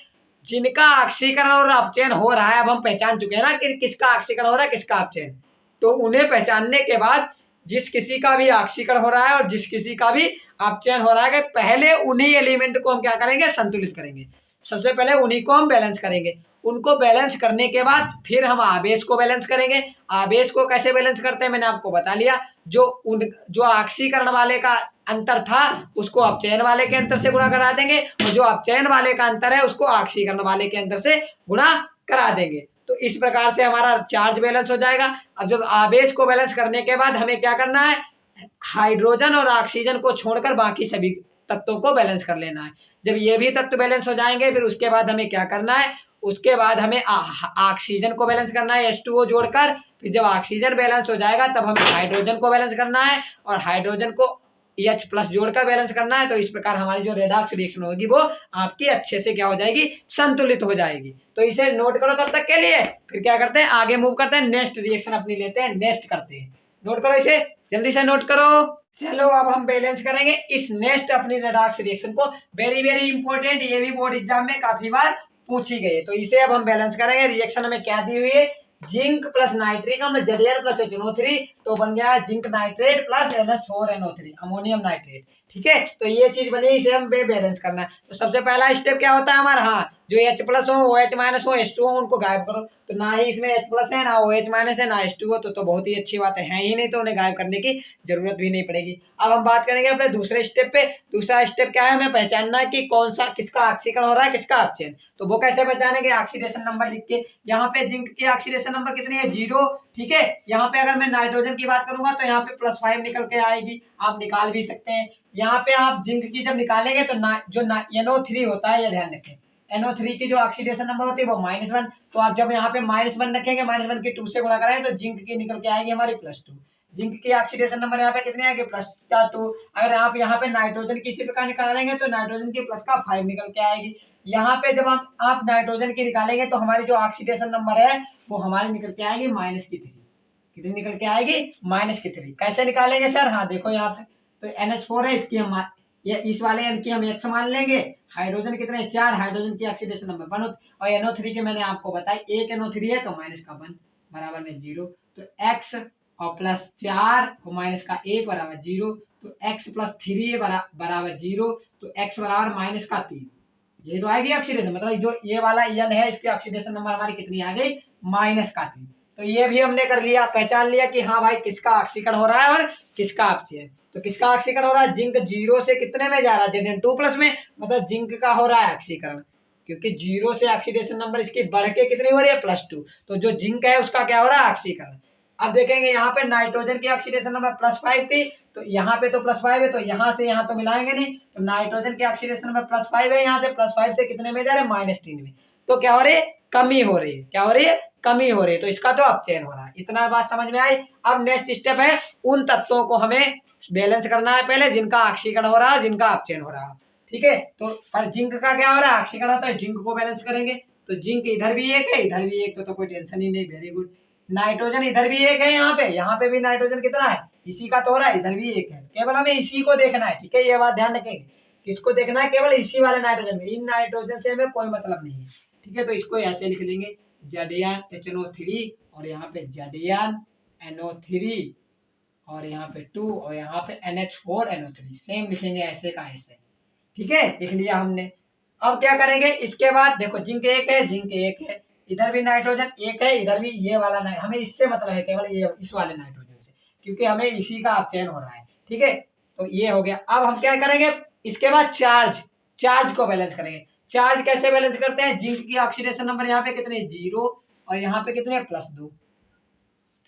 जिनका ऑक्सीकरण और अपचयन हो रहा है। अब हम पहचान चुके हैं ना कि किसका ऑक्सीकरण हो रहा है, किसका अपचयन। तो उन्हें पहचानने के बाद जिस किसी का भी ऑक्सीकरण हो रहा है और जिस किसी का भी अपचयन हो रहा है, पहले उन्हीं एलिमेंट को हम क्या करेंगे, संतुलित करेंगे। सबसे पहले उन्हीं को हम बैलेंस करेंगे। उनको बैलेंस करने के बाद फिर हम आवेश को बैलेंस करेंगे। आवेश को कैसे बैलेंस करते हैं मैंने आपको बता लिया। जो ऑक्सीकरण वाले का अंतर था उसको अपचयन वाले के अंतर से गुणा करा देंगे और जो अपचयन वाले का अंतर है उसको ऑक्सीकरण वाले के अंतर से गुणा करा देंगे। तो इस प्रकार से हमारा चार्ज बैलेंस हो जाएगा। अब जब आवेश को बैलेंस करने के बाद हमें क्या करना है, हाइड्रोजन और ऑक्सीजन को छोड़कर बाकी सभी तत्वों को बैलेंस कर लेना है। जब ये भी तत्व बैलेंस हो जाएंगे फिर उसके बाद हमें क्या करना है, उसके बाद हमें ऑक्सीजन को बैलेंस करना है H2O जोड़कर। फिर जब ऑक्सीजन बैलेंस हो जाएगा तब हमें हाइड्रोजन को बैलेंस करना है और हाइड्रोजन को H+ जोड़कर बैलेंस करना है। तो इस प्रकार हमारी जो रेडॉक्स रिएक्शन होगी वो आपकी अच्छे से क्या हो जाएगी, संतुलित हो जाएगी। तो इसे नोट करो तब तक के लिए। फिर क्या करते हैं, आगे मूव करते हैं, नेक्स्ट रिएक्शन अपनी लेते हैं, नेक्स्ट करते हैं। नोट करो इसे, जल्दी से नोट करो। चलो अब हम बैलेंस करेंगे इस नेक्स्ट अपनी रेडॉक्स रिएक्शन को। वेरी वेरी इंपॉर्टेंट, ये भी बोर्ड एग्जाम में काफी बार पूछी गई है। तो इसे अब हम बैलेंस करेंगे। रिएक्शन हमें क्या दी हुई है, जिंक प्लस नाइट्रिक अम्ल Zn प्लस HNO3 तो बन गया zinc nitrate plus NH4NO3 ammonium nitrate. ठीक है, तो ये चीज बनी, इसे हम बैलेंस करना है। तो सबसे पहला स्टेप क्या होता है हमारा, हाँ जो H प्लस हो, OH माइनस हो, H2 हो, उनको गायब करो। तो ना ही इसमें H प्लस है, ना OH माइनस है, ना H2 हो, तो बहुत ही अच्छी बात है ही नहीं, तो उन्हें गायब करने की जरूरत भी नहीं पड़ेगी। अब हम बात करेंगे अपने दूसरे स्टेप पे। दूसरा स्टेप क्या है, हमें पहचानना है कि कौन सा, किसका ऑक्सीकरण हो रहा है, किसका अपचयन। तो वो कैसे पहचानेंगे, ऑक्सीडेशन नंबर लिख के। यहाँ पे जिंक की ऑक्सीडेशन नंबर कितनी है, 0। ठीक है, यहाँ पे अगर मैं नाइट्रोजन की बात करूंगा तो यहाँ पे +5 निकल के आएगी, आप निकाल भी सकते हैं। यहाँ पे आप जिंक की जब निकालेंगे तो जो NO3 होता है, ये ध्यान रखें, NO3 की जो ऑक्सीडेशन नंबर होती है वो -1। तो आप जब यहाँ पे -1 रखेंगे, -1 की 2 से गुणा कराएंगे तो जिंक की निकल के आएगी हमारी +2। जिंक की ऑक्सीडेशन नंबर यहाँ पे कितने आएंगे, +2। अगर आप यहाँ पे नाइट्रोजन की इसी प्रकार निकालेंगे तो नाइट्रोजन की +5 निकल के आएगी। यहाँ पे जब आप नाइट्रोजन की निकालेंगे तो हमारी जो ऑक्सीडेशन नंबर है वो हमारी निकल के आएगी -3। कितनी निकल के आएगी, -3। कैसे निकालेंगे सर, हाँ देखो यहाँ पे तो NH4 है, इसकी हम ये इस वाले N की हम X मान लेंगे। हाइड्रोजन कितने, 4, हाइड्रोजन की ऑक्सीडेशन नंबर 1 और NO3 के मैंने आपको बताया 1 NO3 है तो -1 बराबर में 0। तो X और +4 और -1 बराबर 0। तो X +3 बराबर 0। तो X बराबर -3। ये तो आएगी ऑक्सीडेशन, मतलब जो ये वाला N है इसकी ऑक्सीडेशन नंबर हमारी कितनी आ गई, -3। तो ये भी हमने कर लिया, पहचान लिया कि हाँ भाई किसका ऑक्सीकरण हो रहा है और किसका अपचयन। तो किसका ऑक्सीकरण हो रहा है, जिंक 0 से कितने में जा रहा है, Zn2+ में, मतलब जिंक का हो रहा है ऑक्सीकरण, क्योंकि 0 से ऑक्सीडेशन नंबर इसकी बढ़ के कितनी हो रही है, +2। तो जो जिंक है उसका क्या हो रहा है, ऑक्सीकरण। अब देखेंगे यहाँ पे नाइट्रोजन की ऑक्सीडेशन नंबर +5 थी, तो यहाँ पे तो +5 है, तो यहाँ से यहाँ तो मिलाएंगे नहीं, तो नाइट्रोजन की ऑक्सीडेशन नंबर +5 है, यहाँ से +5 से कितने में जा रहे हैं, -3 में। तो क्या हो रही है, कमी हो रही है, क्या हो रही है, कमी हो रही है। तो इसका तो अपचयन हो रहा है। इतना बात समझ में आई। अब नेक्स्ट स्टेप है, उन तत्वों को हमें बैलेंस करना है पहले जिनका ऑक्सीकरण हो रहा है, जिनका अपचयन हो रहा है। ठीक है, तो पर जिंक का क्या हो रहा है, ऑक्सीकरण होता है, जिंक को बैलेंस करेंगे। तो जिंक इधर भी एक है, इधर भी एक, तो कोई टेंशन ही नहीं, वेरी गुड। नाइट्रोजन इधर भी एक है, यहाँ पे भी नाइट्रोजन कितना है, इसी का तो हो रहा है, इधर भी एक है। केवल हमें इसी को देखना है। ठीक है, ये बात ध्यान रखेंगे, किसको देखना है, केवल इसी वाले नाइट्रोजन में। इन नाइट्रोजन से हमें कोई मतलब नहीं है। ठीक है, तो इसको ऐसे लिख देंगे ZnHNO3 और यहाँ पे ZnNO3 और यहाँ पे 2 और यहाँ पे NH4NO3 सेम लिखेंगे, ऐसे का ऐसे। ठीक है, लिख लिया हमने। अब क्या करेंगे, इसके बाद देखो जिंक एक है, जिंक एक है, इधर भी नाइट्रोजन एक है, इधर भी ये वाला हमें इससे मतलब है, केवल ये इस वाले नाइट्रोजन से, क्योंकि हमें इसी का अपचयन हो रहा है। ठीक है, तो ये हो गया। अब हम क्या करेंगे, इसके बाद चार्ज को बैलेंस करेंगे। चार्ज कैसे बैलेंस करते हैं, जिंक की ऑक्सीडेशन नंबर यहाँ पे कितने, 0 और यहाँ पे कितने, +2।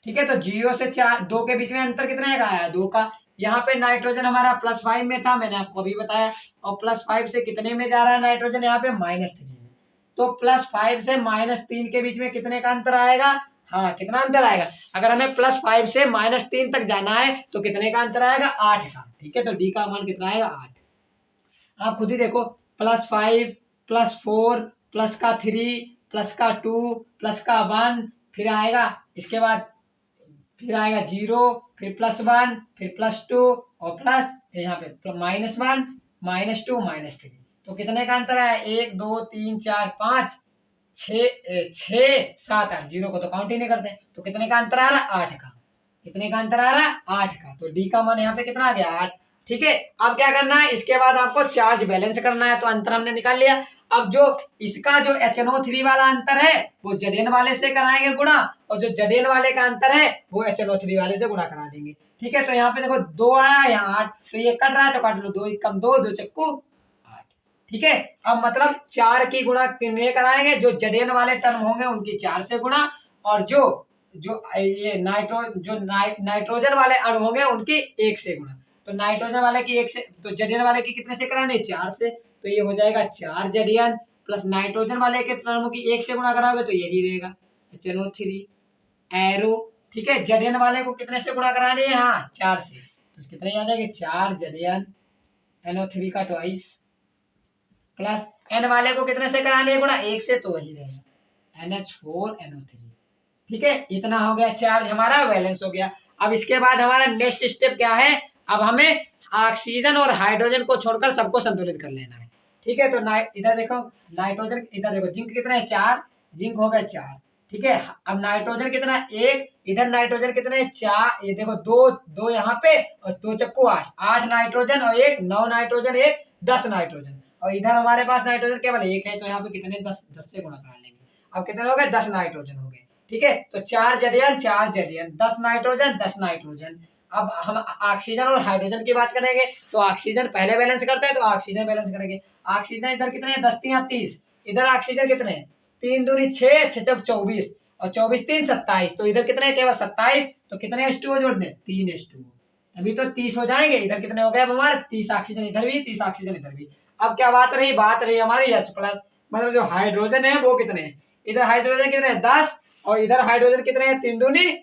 ठीक है, तो 0 से 2 के बीच में अंतर कितने का आया, 2 का। यहाँ पे नाइट्रोजन हमारा +5 में था, मैंने आपको अभी बताया, और +5 से कितने में जा रहा है नाइट्रोजन, यहाँ पे -3 में। तो +5 से -3 के बीच में कितने का अंतर आएगा, हाँ कितना अंतर आएगा, अगर हमें +5 से -3 तक जाना है तो कितने का अंतर आएगा, 8 का। ठीक है, तो डी का मान कितना आएगा, 8। आप खुद ही देखो, +5 +4 +3 +2 +1 फिर आएगा, इसके बाद फिर आएगा 0 फिर +1 फिर +2 और प्लस यहाँ पे -1 -2 -3। तो कितने का अंतर है, 1 2 3 4 5 6 7 8। 0 को तो काउंट ही नहीं करते, तो कितने का अंतर आ रहा है, 8 का। कितने का अंतर आ रहा है, 8 का। तो डी का मान यहाँ पे कितना आ गया, 8। ठीक है, अब क्या करना है, इसके बाद आपको चार्ज बैलेंस करना है। तो अंतर हमने निकाल लिया। अब जो इसका जो HNO3 वाला अंतर है वो Zn वाले से कराएंगे गुणा, और जो Zn वाले का अंतर है वो HNO3 वाले से गुणा करा देंगे। ठीक है, तो यहाँ पे देखो 2 आया, यहाँ 8, तो ये कट रहा है तो काट लो, 2 कम 2 2 चक्कू 8। ठीक है, अब मतलब 4 की गुणा कितने कराएंगे, जो Zn वाले टर्म होंगे उनकी 4 से गुणा, और जो ये नाइट्रोजन वाले अणु होंगे उनकी 1 से गुणा। तो नाइट्रोजन वाले की 1 से, तो Zn वाले की कितने से कराने, 4 से। तो ये हो जाएगा 4 Zn प्लस नाइट्रोजन वाले के टर्म की 1 से गुणा कराओगे तो यही रहेगा HNO3 एरो। ठीक है, Zn वाले को कितने से गुणा कराने हैं, हाँ 4 से, तो कितने आ जाएंगे, 4 Zn NO3 का ट्वाइस प्लस N वाले को कितने से कराने हैं गुणा, 1 से, तो वही रहेगा NH4NO3। ठीक है, इतना हो गया, चार्ज हमारा बैलेंस हो गया। अब इसके बाद हमारा नेक्स्ट स्टेप क्या है, अब हमें ऑक्सीजन और हाइड्रोजन को छोड़कर सबको संतुलित कर लेना है। ठीक है, तो इधर देखो नाइट्रोजन, इधर देखो जिंक कितना है, 4, जिंक हो गया 4, ठीक है। अब नाइट्रोजन कितना, एक, इधर नाइट्रोजन कितने, चार, ये देखो दो दो यहाँ पे और दो चक्कू आठ, आठ नाइट्रोजन और एक, नौ नाइट्रोजन, एक, 10 नाइट्रोजन। और इधर हमारे पास नाइट्रोजन केवल एक है, तो यहाँ पे कितने, 10, 10 से गुणा करा लेंगे। अब कितने हो गए, 10 नाइट्रोजन हो गए। ठीक है, तो चार जरियन 10 नाइट्रोजन 10 नाइट्रोजन। अब हम ऑक्सीजन और हाइड्रोजन की बात करेंगे, तो ऑक्सीजन पहले बैलेंस करते हैं, तो ऑक्सीजन बैलेंस करेंगे। ऑक्सीजन इधर कितने हैं, 10 3 30, इधर ऑक्सीजन कितने हैं, 3 दूनी 6, 6 चौक 24 और 24 3 27, तो इधर कितने केवल 27, तो कितने H2O जोड़ने, 3 H2O, अभी तो 30 हो जाएंगे। इधर कितने हो गए अब हमारे, 30 ऑक्सीजन इधर भी, 30 ऑक्सीजन इधर भी। अब क्या बात रही हमारी H प्लस, मतलब जो हाइड्रोजन है वो कितने हैं, इधर हाइड्रोजन कितने हैं 10 और इधर हाइड्रोजन कितने हैं, 3 दूनी,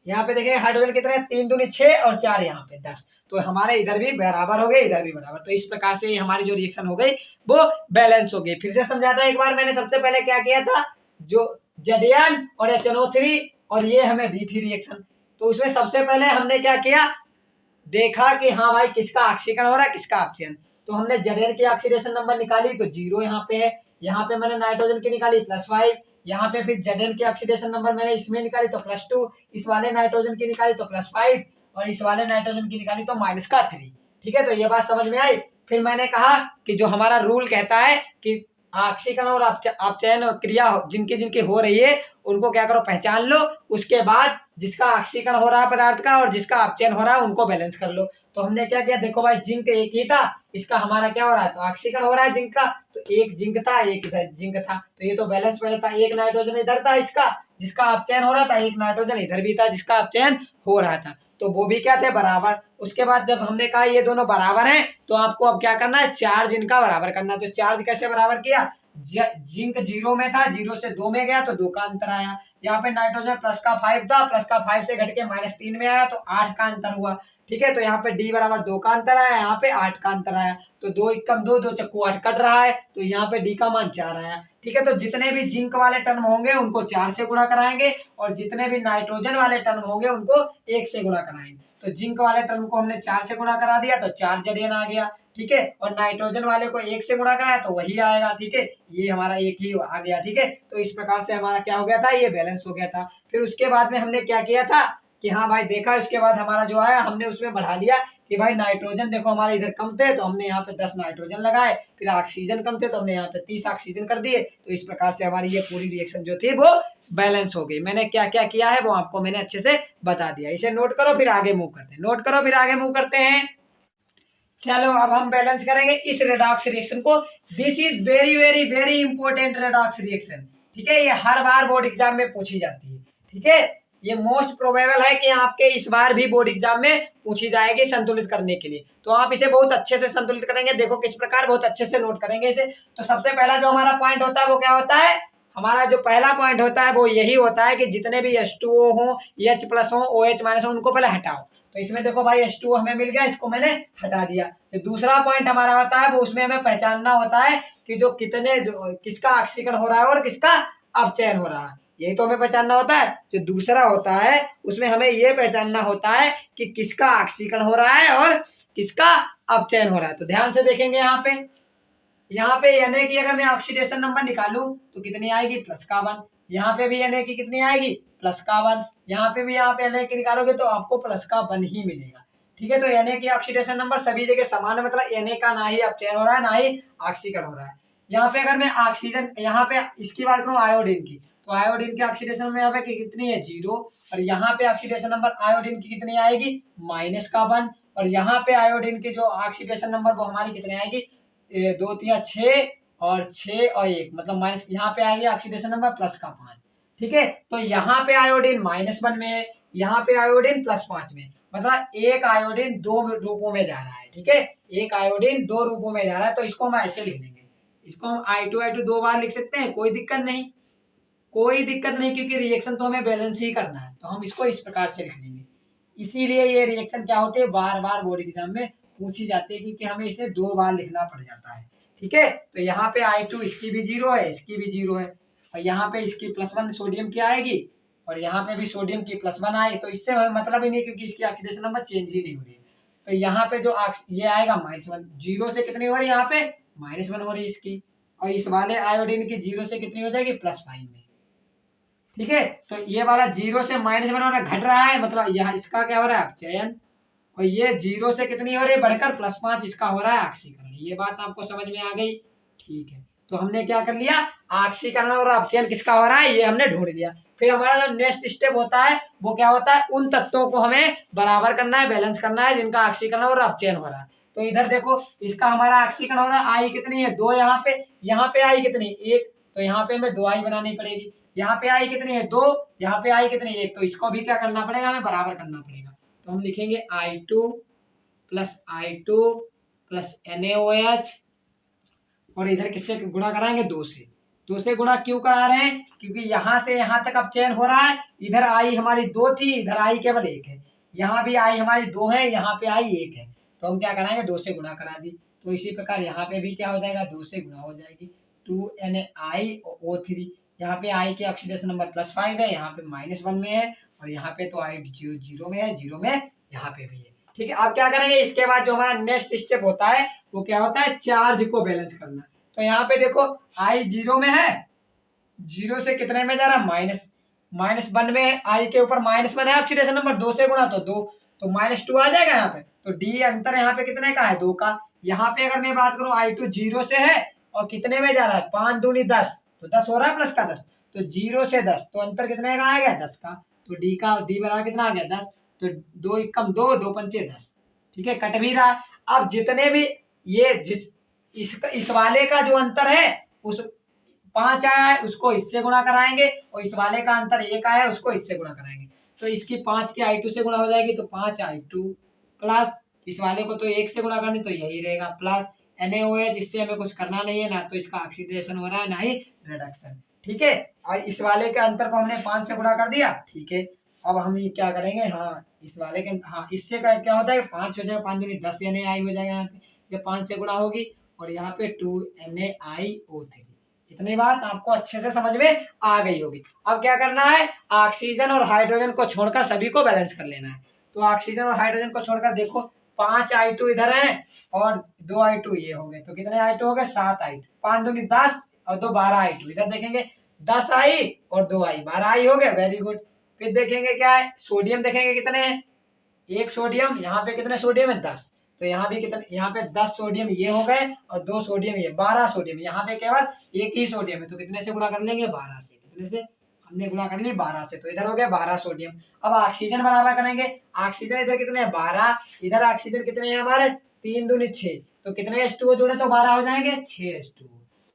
यहाँ पे देखिए हाइड्रोजन कितने हैं, 3 दूनी 6 और 4 यहाँ पे 10, तो हमारे इधर भी बराबर हो गए, इधर भी बराबर। तो इस प्रकार से हमारी जो रिएक्शन हो गई वो बैलेंस हो गई। फिर से समझाता हूं एक बार, मैंने सबसे पहले क्या किया था, जो Zn और HNO3 और ये हमें दी थी रिएक्शन, तो उसमें सबसे पहले हमने क्या किया, देखा कि हाँ भाई किसका ऑक्सीकरण हो रहा है, किसका अपचयन। तो हमने Zn की ऑक्सीडेशन नंबर निकाली, तो 0 यहाँ पे है, यहाँ पे मैंने नाइट्रोजन की निकाली +5, यहाँ पे फिर Zn की ऑक्सीडेशन नंबर मैंने इसमें निकाली तो +2, इस वाले नाइट्रोजन की निकाली तो +5 और इस वाले नाइट्रोजन की निकाली तो -3। ठीक है, तो ये बात समझ में आई। फिर मैंने कहा कि जो हमारा रूल कहता है कि ऑक्सीकरण और अपचयन क्रिया जिनकी जिनकी हो रही है उनको क्या करो, पहचान लो, उसके बाद जिसका ऑक्सीकरण हो रहा है पदार्थ का और जिसका अपचयन हो रहा है उनको बैलेंस कर लो। तो हमने क्या किया, देखो भाई जिंक एक ही था, इसका हमारा क्या हो रहा है, तो ऑक्सीकरण हो रहा है जिंक का, तो एक जिंक था एक इधर जिंक था, तो ये तो बैलेंस पहले था, एक नाइट्रोजन इधर था इसका जिसका अपचयन हो रहा था, एक नाइट्रोजन इधर भी था जिसका अपचयन हो रहा था, तो वो भी क्या थे, बराबर। उसके बाद जब हमने कहा ये दोनों बराबर हैं, तो आपको अब क्या करना है, चार्ज इनका बराबर करना। तो चार्ज कैसे बराबर किया, जिंक 0 में था, 0 से 2 में गया तो 2 का अंतर आया। यहाँ पे नाइट्रोजन प्लस का 5 था, प्लस का 5 से घट के -3 में आया तो 8 का अंतर हुआ। ठीक है, तो यहाँ पे D बराबर 2 का अंतर आया, यहाँ पे 8 का अंतर आया, तो 2 एकम 2, 2 चक्कू 8 कट रहा है, तो यहाँ पे D का मान 4 आया। ठीक है, तो जितने भी जिंक वाले टर्म होंगे उनको 4 से गुणा कराएंगे और जितने भी नाइट्रोजन वाले टर्म होंगे उनको 1 से गुणा कराएंगे। तो जिंक वाले टर्म को हमने 4 से गुणा करा दिया तो 4 Zn आ गया। ठीक है, और नाइट्रोजन वाले को 1 से गुणा कराया तो वही आएगा। ठीक है, ये हमारा एक ही आ गया। ठीक है, तो इस प्रकार से हमारा क्या हो गया था, ये बैलेंस हो गया था। फिर उसके बाद में हमने क्या किया था कि हाँ भाई देखा, उसके बाद हमारा जो आया हमने उसमें बढ़ा लिया कि भाई नाइट्रोजन देखो हमारे इधर कम थे तो हमने यहाँ पे 10 नाइट्रोजन लगाए, फिर ऑक्सीजन कम थे तो हमने यहाँ पे 30 ऑक्सीजन कर दिए। तो इस प्रकार से हमारी ये पूरी रिएक्शन जो थी वो बैलेंस हो गई। मैंने क्या क्या किया है वो आपको मैंने अच्छे से बता दिया, इसे नोट करो फिर आगे मूव करते हैं, नोट करो फिर आगे मूव करते हैं। चलो अब हम बैलेंस करेंगे इस रेडॉक्स रिएक्शन को। This is very very very important redox reaction. ठीक है, ये हर बार बोर्ड एग्जाम में पूछी जाती है। ठीक है, ये मोस्ट प्रोबेबल है कि आपके इस बार भी बोर्ड एग्जाम में पूछी जाएगी संतुलित करने के लिए। तो आप इसे बहुत अच्छे से संतुलित करेंगे, देखो किस प्रकार, बहुत अच्छे से नोट करेंगे इसे। तो सबसे पहला जो हमारा पॉइंट होता है वो क्या होता है, हमारा जो पहला पॉइंट होता है वो यही होता है कि जितने भी H2O हो, H+ हो, OH- हो, उनको पहले हटाओ। तो इसमें देखो भाई H2O हमें मिल गया, इसको मैंने हटा दिया। तो दूसरा पॉइंट हमारा होता है वो उसमें हमें पहचानना होता है कि जो किसका ऑक्सीकरण हो रहा है और किसका अपचयन हो रहा है, यही तो हमें पहचानना होता है। जो दूसरा होता है उसमें हमें ये पहचानना होता है कि किसका ऑक्सीकरण हो रहा है और किसका अपचयन हो रहा है। तो ध्यान से देखेंगे यहाँ पे Na की अगर मैं ऑक्सीडेशन नंबर निकालूं तो कितनी आएगी, +1। यहाँ पे भी Na की कितनी आएगी, +1। यहाँ पे भी Na की निकालोगे तो आपको +1 ही मिलेगा। ठीक है, तो Na की ऑक्सीडेशन नंबर सभी जगह समान है, मतलब Na का ना ही अपचयन हो रहा है ना ही ऑक्सीकरण हो रहा है। यहाँ पे अगर मैं ऑक्सीजन, यहाँ पे इसकी बात करूँ आयोडीन की, तो आयोडीन की ऑक्सीडेशन में यहाँ पे कितनी है, 0, और यहाँ पे ऑक्सीडेशन नंबर आयोडीन की कितनी आएगी, -1, और यहाँ पे आयोडीन की जो ऑक्सीडेशन नंबर वो हमारी कितनी आएगी, 2 3 6 और 6 और 1, मतलब माइनस, यहाँ पे आएगी ऑक्सीडेशन नंबर +5। ठीक है, तो यहाँ पे आयोडीन -1 में है, यहाँ पे आयोडीन +5 में, मतलब एक आयोडीन 2 रूपों में जा रहा है। ठीक है, एक आयोडीन 2 रूपों में जा रहा है, तो इसको हम ऐसे लिख देंगे, इसको हम I2 2 बार लिख सकते हैं, कोई दिक्कत नहीं, कोई दिक्कत नहीं, क्योंकि रिएक्शन तो हमें बैलेंस ही करना है, तो हम इसको इस प्रकार से लिख देंगे। इसीलिए ये रिएक्शन क्या होती है, बार बार बोर्ड एग्जाम में पूछी जाती है, क्योंकि हमें इसे 2 बार लिखना पड़ जाता है। ठीक है, तो यहाँ पे I2 इसकी भी 0 है, इसकी भी 0 है, और यहाँ पे इसकी +1 सोडियम की आएगी और यहाँ पे भी सोडियम की +1 आए, तो इससे हमें मतलब ही नहीं, क्योंकि इसकी ऑक्सीडेशन नंबर चेंज ही नहीं हो रही है। तो यहाँ पे जो ये आएगा -1, 0 से कितनी हो रही है, यहाँ पे -1 हो रही है इसकी, और इस वाले आयोडीन की 0 से कितनी हो जाएगी, +5 में। ठीक है। तो ये वाला 0 से -1 हो रहा है, घट रहा है, मतलब यहाँ इसका क्या हो रहा है अपचयन, और ये 0 से कितनी हो रही है बढ़कर +5 इसका हो रहा है ऑक्सीकरण। ये बात आपको समझ में आ गई, ठीक है। तो हमने क्या कर लिया, ऑक्सीकरण और अपचयन किसका हो रहा है ये हमने ढूंढ लिया। फिर हमारा जो नेक्स्ट स्टेप होता है वो क्या होता है, उन तत्वों को हमें बराबर करना है, बैलेंस करना है जिनका ऑक्सीकरण और अपचयन हो रहा है। तो इधर देखो इसका हमारा ऑक्सीकरण हो रहा है, आई कितनी है 2, यहाँ पे आई कितनी 1, तो यहाँ पे हमें 2 आई बनानी पड़ेगी। यहाँ पे आई कितनी है 2, यहाँ पे आई कितनी है 1, तो इसको भी क्या करना पड़ेगा, हमें बराबर करना पड़ेगा। तो हम लिखेंगे I2 प्लस NaOH, और इधर किससे गुणा कराएंगे 2 से। 2 से गुणा क्यों करा रहे हैं, क्योंकि यहाँ से यहाँ तक अपचयन हो रहा है, इधर आई हमारी 2 थी, इधर आई केवल 1 है, यहाँ भी आई हमारी 2 है, यहाँ पे आई 1 है, तो हम क्या कराएंगे 2 से गुणा करा दी। तो इसी प्रकार यहाँ पे भी क्या हो जाएगा 2 से गुणा हो जाएगी, 2NaOH, यहाँ पे आई के ऑक्सीडेशन नंबर +5 है, यहाँ पे -1 में है, और यहाँ पे तो आई 0 में है, 0 में यहाँ पे भी है, ठीक है। अब क्या करेंगे, इसके बाद जो हमारा नेक्स्ट स्टेप होता है वो क्या होता है, चार्ज को बैलेंस करना। तो यहाँ पे देखो आई 0 में है, 0 से कितने में जा रहा है -1 में, आई के ऊपर -1 है, ऑक्सीडेशन नंबर 2 से गुणा तो 2, तो -2 आ जाएगा यहाँ पे। तो डी अंतर यहाँ पे कितने का है 2 का। यहाँ पे अगर मैं बात करूँ I2 0 से है और कितने में जा रहा है 5 दूनी 10, तो 10 हो रहा है प्लस का 10, तो 0 से 10, तो अंतर कितने का आ गया 10 का। तो डी बराबर कितना आ गया 10, तो 2 कम 2, 2 पंचे 10, ठीक है, कट भी रहा। अब जितने भी ये इस वाले का जो अंतर है उस 5 आया है उसको इससे गुणा कराएंगे, और इस वाले का अंतर 1 आया है उसको इससे गुणा कराएंगे। तो इसकी 5 की I2 से गुणा हो जाएगी, तो 5I2 प्लस इस वाले को तो 1 से गुणा करनी, तो यही रहेगा प्लस NaOH, इससे हमें कुछ करना नहीं है, ना तो इसका ऑक्सीडेशन हो रहा है ना ही रिडक्शन, ठीक है। और इस वाले के अंतर को हमने 5 से गुणा कर दिया, ठीक है। अब हम ये क्या करेंगे, हाँ इस वाले के, हाँ इससे क्या होता है 5 हो जाएगा, 5 दूनी 10 NaI हो जाएगा, यहाँ पे ये 5 से गुणा होगी, और यहाँ पे 2NaIO3। इतनी बात आपको अच्छे से समझ में आ गई होगी। अब क्या करना है, ऑक्सीजन और हाइड्रोजन को छोड़कर सभी को बैलेंस कर लेना है। तो ऑक्सीजन और हाइड्रोजन को छोड़कर देखो 5I2 इधर है और 2I2 ये हो गए, तो कितने I2 हो गए 7I2, 5 दूनी 10 और 2 12I2, इधर देखेंगे 10I और 2I 12I हो गए, वेरी गुड। फिर देखेंगे क्या है, सोडियम देखेंगे कितने हैं, 1 सोडियम, यहाँ पे कितने सोडियम है 10, तो यहाँ भी कितने, यहाँ पे 10 सोडियम ये हो गए और 2 सोडियम ये, 12 सोडियम, यहाँ पे केवल 1 ही सोडियम है, तो कितने से गुणा कर लेंगे 12 से, कितने से हमने गुणा कर ली 12 से, तो इधर हो गया 12 सोडियम। अब ऑक्सीजन बराबर करेंगे, ऑक्सीजन इधर कितने हैं 12, इधर ऑक्सीजन कितने हैं हमारे 3 दूनी 6, तो कितने H2O जोड़े तो 12 हो जाएंगे 6 H2O,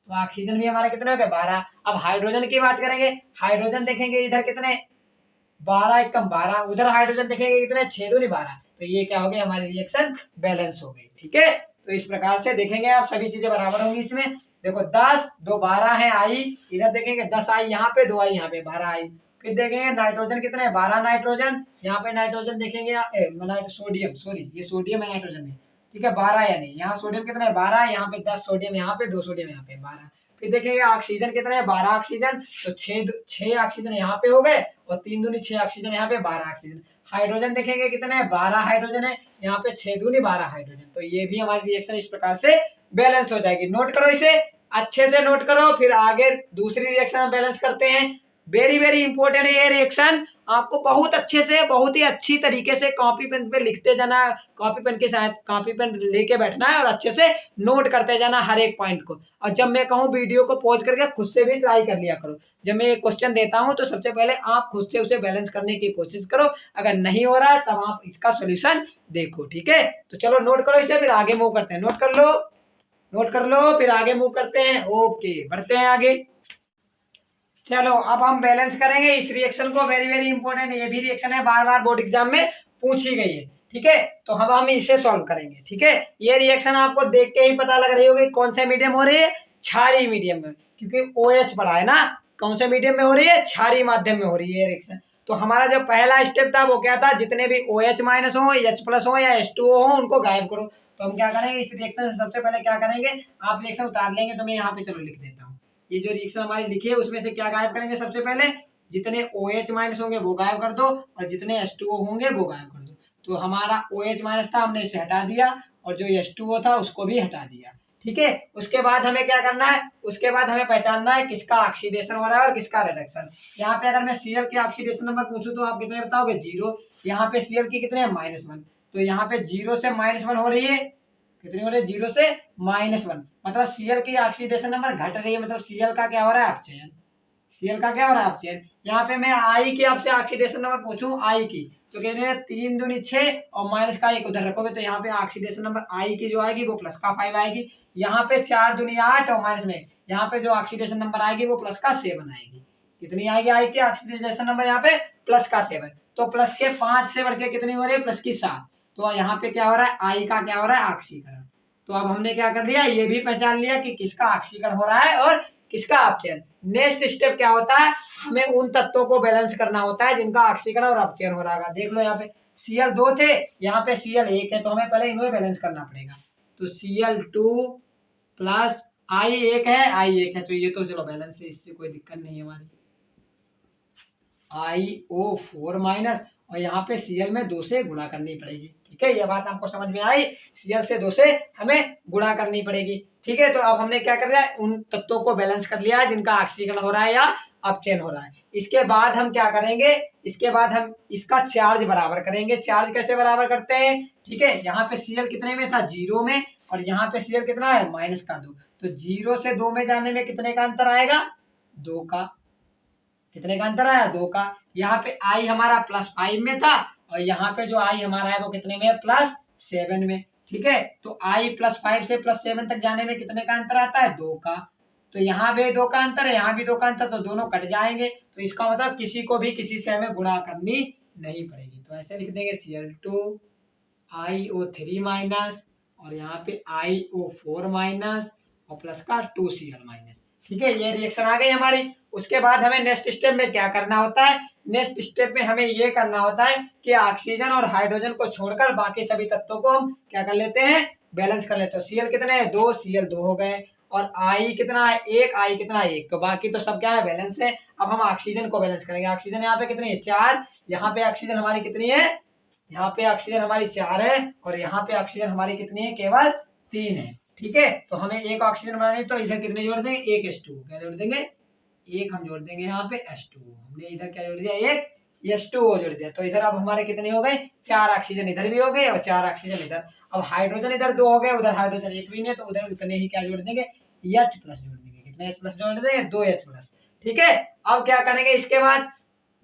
तो ऑक्सीजन भी हमारे कितने हो गए 12। अब हाइड्रोजन की बात करेंगे, हाइड्रोजन देखेंगे इधर कितने 12 एकम 12, उधर हाइड्रोजन देखेंगे कितने 6 दूनी 12, तो ये क्या हो गया हमारी रिएक्शन बैलेंस हो गई, ठीक है। तो इस प्रकार से देखेंगे आप सभी चीजें बराबर होंगी इसमें। देखो 10 2 12 है आई, इधर देखेंगे 10 आई यहाँ पे 2 आई यहाँ पे 12 आई। फिर देखेंगे नाइट्रोजन कितने 12 नाइट्रोजन, यहाँ पे नाइट्रोजन देखेंगे सोडियम, सॉरी ये सोडियम है नाइट्रोजन में, ठीक है 12 या नहीं, यहाँ सोडियम कितना है 12, यहाँ पे 10 सोडियम, यहाँ पे 2 सोडियम, यहाँ पे 12। फिर देखेंगे ऑक्सीजन कितने हैं 12 ऑक्सीजन, तो 6 ऑक्सीजन यहाँ पे हो गए और 3 दूनी 6 ऑक्सीजन यहाँ पे 12 ऑक्सीजन। हाइड्रोजन देखेंगे कितने हैं 12 हाइड्रोजन है, यहाँ पे 6 दूनी 12 हाइड्रोजन, तो ये भी हमारी रिएक्शन इस प्रकार से बैलेंस हो जाएगी। नोट करो इसे, अच्छे से नोट करो, फिर आगे दूसरी रिएक्शन बैलेंस करते हैं। वेरी वेरी इंपॉर्टेंट है ये रिएक्शन, आपको बहुत अच्छे से बहुत ही अच्छी तरीके से कॉपी पेन पे लिखते जाना, कॉपी पेन के साथ कॉपी पेन लेके बैठना है और अच्छे से नोट करते जाना हर एक पॉइंट को। और जब मैं कहूँ वीडियो को पॉज करके खुद से भी ट्राई कर लिया करो, जब मैं एक क्वेश्चन देता हूँ तो सबसे पहले आप खुद से उसे बैलेंस करने की कोशिश करो, अगर नहीं हो रहा है तब आप इसका सोल्यूशन देखो, ठीक है। तो चलो नोट करो इसे, फिर आगे मूव करते हैं। नोट कर लो फिर आगे मूव करते हैं। ओके बढ़ते हैं आगे। चलो अब हम बैलेंस करेंगे इस रिएक्शन को, वेरी वेरी इंपॉर्टेंट, ये भी रिएक्शन है, बार बार बोर्ड एग्जाम में पूछी गई है, ठीक है। तो हम इसे सॉल्व करेंगे, ठीक है। ये रिएक्शन आपको देख के ही पता लग रही होगी कौन से मीडियम हो रही है, क्षारीय मीडियम में, क्योंकि OH पढ़ा है ना, कौन से मीडियम में हो रही है, क्षारीय माध्यम में हो रही है रिएक्शन। तो हमारा जो पहला स्टेप था वो क्या था, जितने भी OH- हो, H+ हो या H2O हो उनको गायब करो। तो हम क्या करेंगे इस रिएक्शन से, सबसे पहले क्या करेंगे, आप रिएक्शन उतार लेंगे, तो मैं यहाँ पे चलो लिख देता हूँ। ये जो रिएक्शन हमारी लिखी है उसमें से क्या गायब करेंगे, सबसे पहले जितने OH- होंगे वो गायब कर दो और जितने H2O होंगे वो गायब कर दो। तो हमारा OH- था, हमने इसे हटा दिया, और जो H2O था उसको भी हटा दिया, ठीक है। उसके बाद हमें क्या करना है, उसके बाद हमें पहचानना है किसका ऑक्सीडेशन हो रहा है और किसका रिडक्शन। यहाँ पे अगर मैं Cl की ऑक्सीडेशन नंबर पूछूं तो आप कितने बताओगे, 0। यहाँ पे Cl की कितने हैं, -1। तो यहाँ पे 0 से -1 हो रही है, कितनी हो रही है, 0 से -1। मतलब Cl की ऑक्सीडेशन नंबर घट रही है, मतलब Cl का क्या हो रहा है, अपचयन। Cl का क्या हो रहा है, अपचयन। यहाँ पे मैं I की आपसे ऑक्सीडेशन नंबर पूछूं, I की, तो कहते हैं 3 दूनी 6 और माइनस का 1 उधर रखोगे तो यहाँ पे ऑक्सीडेशन नंबर I की जो आएगी वो प्लस का 5 आएगी। यहाँ पे 4 दूनी 8 और माइनस में यहाँ पे जो ऑक्सीडेशन नंबर आएगी वो प्लस का 7 आएगी। कितनी आएगी I की ऑक्सीडेशन नंबर, यहाँ पे प्लस का 7। तो प्लस के 5 से बढ़ के कितनी हो रही है, प्लस की 7। तो यहाँ पे क्या हो रहा है, I का क्या हो रहा है, ऑक्सीकरण। तो अब हमने क्या कर लिया, ये भी पहचान लिया कि किसका ऑक्सीकरण हो रहा है और किसका अपचयन। नेक्स्ट स्टेप क्या होता है, हमें उन तत्वों को बैलेंस करना होता है जिनका ऑक्सीकरण और अपचयन हो रहा है। देख लो यहाँ पे Cl 2 थे, यहाँ पे Cl 1 है, तो हमें पहले इन्हें बैलेंस करना पड़ेगा। तो Cl2 प्लस I 1 है, I 1 है, तो ये तो चलो बैलेंस है, इससे कोई दिक्कत नहीं है हमारी। IO4 माइनस, और यहाँ पे Cl में 2 से गुणा करनी पड़ेगी। ठीक है, ये बात आपको समझ में आई, Cl से 2 से हमें गुणा करनी पड़ेगी। ठीक है, तो अब हमने क्या कर लिया, उन तत्वों को बैलेंस कर लिया है जिनका ऑक्सीकरण हो रहा है या अपचयन हो रहा है। इसके बाद हम क्या करेंगे, इसके बाद हम इसका चार्ज बराबर करेंगे। चार्ज कैसे बराबर करते हैं, ठीक है, यहाँ पे Cl कितने में था, 0 में, और यहाँ पे Cl कितना है, -2। तो 0 से 2 में जाने में कितने का अंतर आएगा, 2 का। कितने का अंतर आया, 2 का। यहाँ पे I हमारा +5 में था और यहाँ पे जो I हमारा है वो कितने में है, +7 में। ठीक है, तो I +5 से +7 तक जाने में कितने का अंतर आता है, 2 का। तो यहाँ भी 2 का अंतर है, यहाँ भी 2 का अंतर, तो दोनों कट जाएंगे। तो इसका मतलब किसी को भी किसी से हमें गुणा करनी नहीं पड़ेगी। तो ऐसे लिख देंगे Cl2 IO3 माइनस, और यहाँ पे IO4 माइनस और प्लस का 2Cl माइनस। ठीक है, ये रिएक्शन आ गई हमारी। उसके बाद हमें नेक्स्ट स्टेप में क्या करना होता है, नेक्स्ट स्टेप में हमें ये करना होता है कि ऑक्सीजन और हाइड्रोजन को छोड़कर बाकी सभी तत्वों को हम क्या कर लेते हैं, बैलेंस कर लेते हैं। Cl कितने हैं, 2, Cl 2 हो गए, और I कितना है, 1, I कितना है, 1। तो बाकी तो सब क्या है, बैलेंस है। अब हम ऑक्सीजन को बैलेंस करेंगे। ऑक्सीजन यहाँ पे कितनी है, 4। यहाँ पे ऑक्सीजन हमारी कितनी है, यहाँ पे ऑक्सीजन हमारी 4 है, और यहाँ पे ऑक्सीजन हमारी कितनी है, केवल 3 है। ठीक है, तो हमें एक ऑक्सीजन बनानी, तो इधर कितने जोड़ देंगे, एक H2। क्या जोड़ देंगे, एक हम जोड़ देंगे यहाँ पे H2। हमने इधर क्या जोड़ दिया, एक H2O जोड़ दिया। तो इधर अब हमारे कितने हो गए, 4 ऑक्सीजन इधर भी हो गए और 4 ऑक्सीजन इधर। अब हाइड्रोजन इधर 2 हो गए, उधर हाइड्रोजन 1 भी नहीं, तो उधर उतने ही क्या जोड़ देंगे, H+ जोड़ देंगे। कितने H+ जोड़ देंगे, 2H+। ठीक है, अब क्या करेंगे, इसके बाद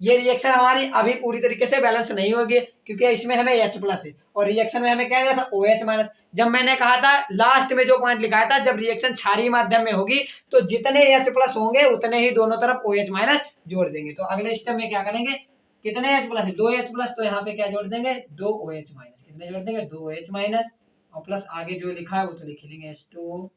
ये रिएक्शन हमारी अभी पूरी तरीके से बैलेंस नहीं होगी, क्योंकि इसमें हमें H+ है और रिएक्शन में हमें क्या दिया था, OH-। जब मैंने कहा था लास्ट में जो पॉइंट लिखाया था, जब रिएक्शन क्षारीय माध्यम में होगी तो जितने H+ होंगे उतने ही दोनों तरफ OH- जोड़ देंगे। तो अगले स्टेप में क्या करेंगे, कितने H+ है, 2H+, तो यहाँ पे क्या जोड़ देंगे, 2OH-। कितने जोड़ देंगे, 2OH- और प्लस आगे जो लिखा है वो तो लिख लेंगे, H2O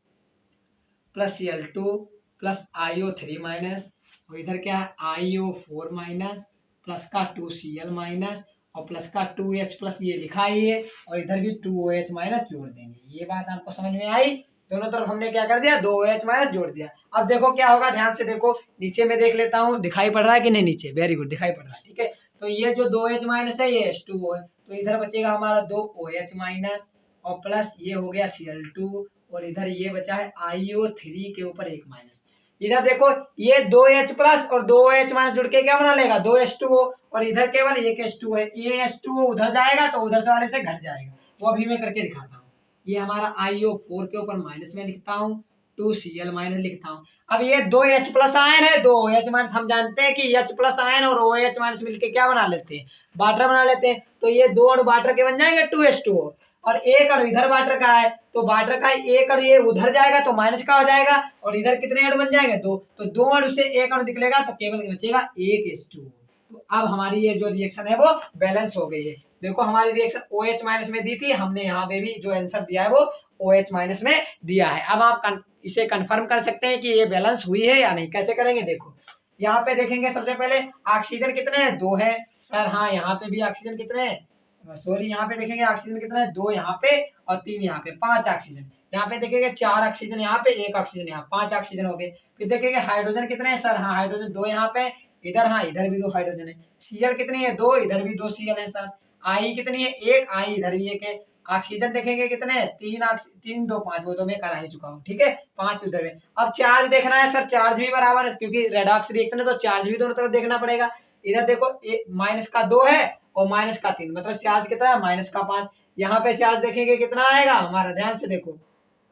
plus Cl2 plus IO3- और इधर क्या है, IO4- प्लस का 2Cl- और प्लस का 2H+ ये लिखा ही है, और इधर भी 2OH- जोड़ देंगे। ये बात आपको समझ में आई। दोनों तरफ हमने क्या कर दिया, 2OH- जोड़ दिया। अब देखो क्या होगा, ध्यान से देखो, नीचे में देख लेता हूँ, दिखाई पड़ रहा है कि नहीं, नीचे, वेरी गुड, दिखाई पड़ रहा है। ठीक है, तो ये जो 2H- है ये H2O है, तो इधर बचेगा हमारा 2OH- और प्लस ये हो गया Cl2, और इधर ये बचा है IO3 के ऊपर 1 माइनस। इधर देखो ये 2H+ और 2OH- जुड़ के क्या बना लेगा, 2H2O, और इधर केवल एक H2 है। ये H2O उधर जाएगा तो उधर से वाले से घट जाएगा, वो अभी मैं करके दिखाता हूँ। ये हमारा IO4 के ऊपर माइनस में लिखता हूँ, 2Cl- लिखता हूँ। अब ये 2H+ आयन है, 2OH- हम जानते हैं कि H+ आयन और OH- मिलके क्या बना लेते हैं, वाटर बना लेते हैं। तो ये 2 अणु वाटर के बन जाएंगे 2H2O, और एक अणु इधर वाटर का है, तो वाटर का एक अणु ये उधर जाएगा तो माइनस का हो जाएगा, और इधर कितने अणु बन जाएंगे, 2। तो 2 अणु से एक अणु निकलेगा तो केवल बचेगा एक H2O। तो अब हमारी ये जो रिएक्शन है वो बैलेंस हो गई है। देखो हमारी रिएक्शन OH- में दी थी, हमने यहाँ पे भी जो आंसर दिया है वो OH- में दिया है। अब आप इसे कंफर्म कर सकते हैं कि ये बैलेंस हुई है या नहीं। कैसे करेंगे, देखो यहाँ पे देखेंगे, सबसे पहले ऑक्सीजन कितने हैं, 2 है सर। हाँ, यहाँ पे भी ऑक्सीजन कितने हैं, सॉरी, यहाँ पे देखेंगे ऑक्सीजन कितना है, 2 यहाँ पे और 3 यहाँ पे, 5 ऑक्सीजन। यहाँ पे देखेंगे 4 ऑक्सीजन यहाँ पे, 1 ऑक्सीजन यहाँ, 5 ऑक्सीजन हो गए। फिर देखेंगे हाइड्रोजन कितने हैं सर, हाँ हाइड्रोजन 2 यहाँ पे, इधर, हाँ इधर भी 2 हाइड्रोजन है। Cl कितनी है, 2, इधर भी 2 Cl है सर। I कितनी है, 1, I इधर भी 1 है। ऑक्सीजन देखेंगे कितने, 3 2 5, वो तो मैं करा ही चुका हूँ, ठीक है, 5 उधर में। अब चार्ज देखना है सर, चार्ज भी बराबर है क्योंकि रेडॉक्स रिएक्शन है तो चार्ज भी दोनों तरफ देखना पड़ेगा। इधर देखो माइनस का 2 है और माइनस का 3, मतलब चार्ज कितना है, माइनस का 5। यहाँ पे चार्ज देखेंगे कितना आएगा हमारा, ध्यान से देखो,